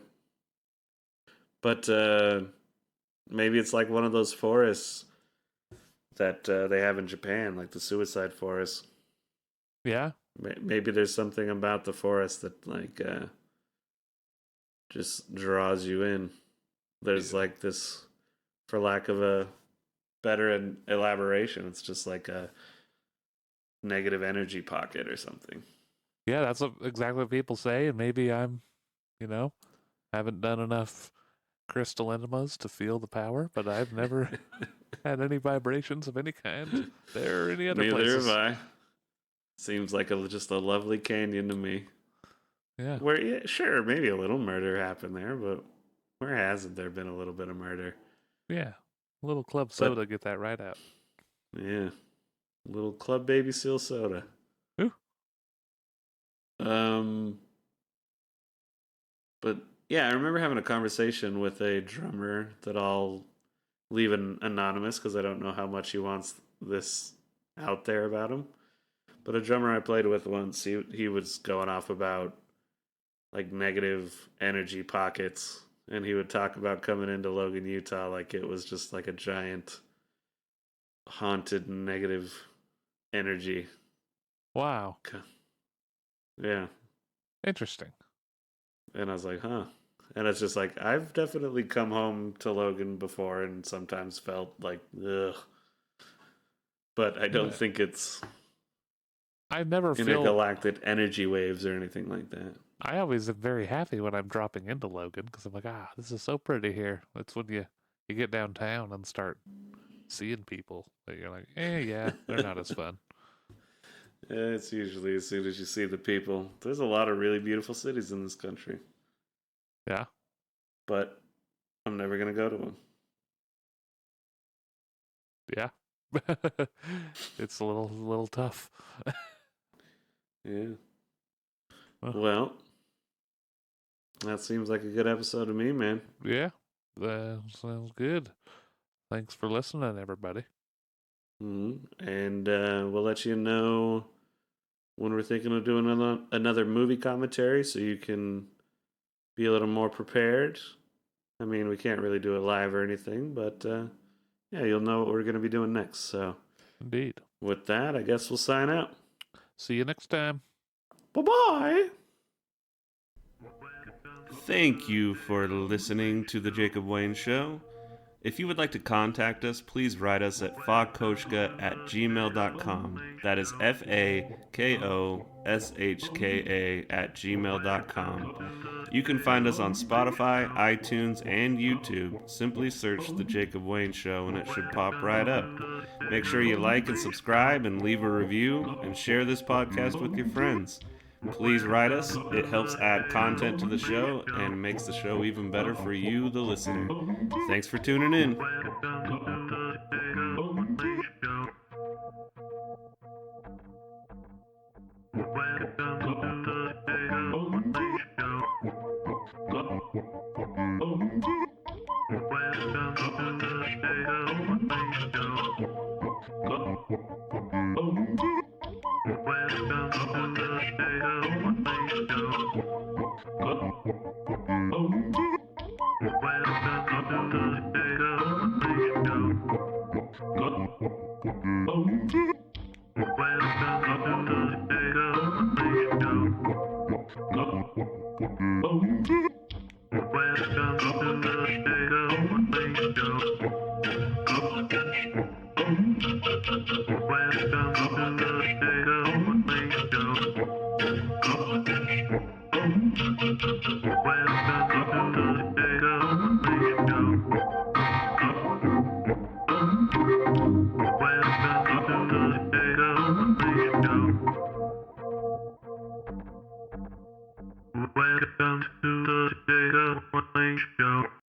[SPEAKER 1] But maybe it's like one of those forests that they have in Japan, like the suicide forest.
[SPEAKER 2] Yeah.
[SPEAKER 1] Maybe there's something about the forest that just draws you in. There's like this, for lack of a better elaboration, it's just like a negative energy pocket or something.
[SPEAKER 2] Yeah, that's exactly what people say. And maybe I'm, haven't done enough crystal enemas to feel the power, but I've never had any vibrations of any kind there or any other places.
[SPEAKER 1] Neither have I. Seems like just a lovely canyon to me.
[SPEAKER 2] Yeah.
[SPEAKER 1] Where, yeah, sure, maybe a little murder happened there, but where hasn't there been a little bit of murder?
[SPEAKER 2] Yeah. A little club soda, get that right out.
[SPEAKER 1] Yeah. A little Club Baby Seal soda.
[SPEAKER 2] Ooh.
[SPEAKER 1] But yeah, I remember having a conversation with a drummer that I'll leave anonymous because I don't know how much he wants this out there about him. But a drummer I played with once, he was going off about like negative energy pockets, and he would talk about coming into Logan, Utah, like it was just like a giant haunted negative energy.
[SPEAKER 2] Wow.
[SPEAKER 1] Yeah.
[SPEAKER 2] Interesting.
[SPEAKER 1] And I was like, huh. And it's just like, I've definitely come home to Logan before and sometimes felt like, ugh. But I don't think it's
[SPEAKER 2] I never feel
[SPEAKER 1] intergalactic energy waves or anything like that.
[SPEAKER 2] I always am very happy when I'm dropping into Logan because I'm like, this is so pretty here. It's when you get downtown and start seeing people that you're like, yeah, they're not as fun.
[SPEAKER 1] Yeah, it's usually as soon as you see the people. There's a lot of really beautiful cities in this country.
[SPEAKER 2] Yeah.
[SPEAKER 1] But I'm never going to go to one.
[SPEAKER 2] Yeah. It's a little tough.
[SPEAKER 1] Yeah. Well, that seems like a good episode to me, man.
[SPEAKER 2] Yeah. That sounds good. Thanks for listening, everybody.
[SPEAKER 1] Mm-hmm. And we'll let you know when we're thinking of doing another movie commentary so you can be a little more prepared. I mean, we can't really do it live or anything, but yeah, you'll know what we're going to be doing next. So,
[SPEAKER 2] indeed.
[SPEAKER 1] With that, I guess we'll sign out.
[SPEAKER 2] See you next time.
[SPEAKER 1] Bye-bye. Thank you for listening to The Jacob Wayne Show. If you would like to contact us, please write us at fakoshka@gmail.com. That is FAKOSHKA@gmail.com. You can find us on Spotify, iTunes, and YouTube. Simply search The Jacob Wayne Show and it should pop right up. Make sure you like and subscribe and leave a review and share this podcast with your friends. Please write us. It helps add content to the show and makes the show even better for you, the listener. Thanks for tuning in. Welcome to the
[SPEAKER 3] Show.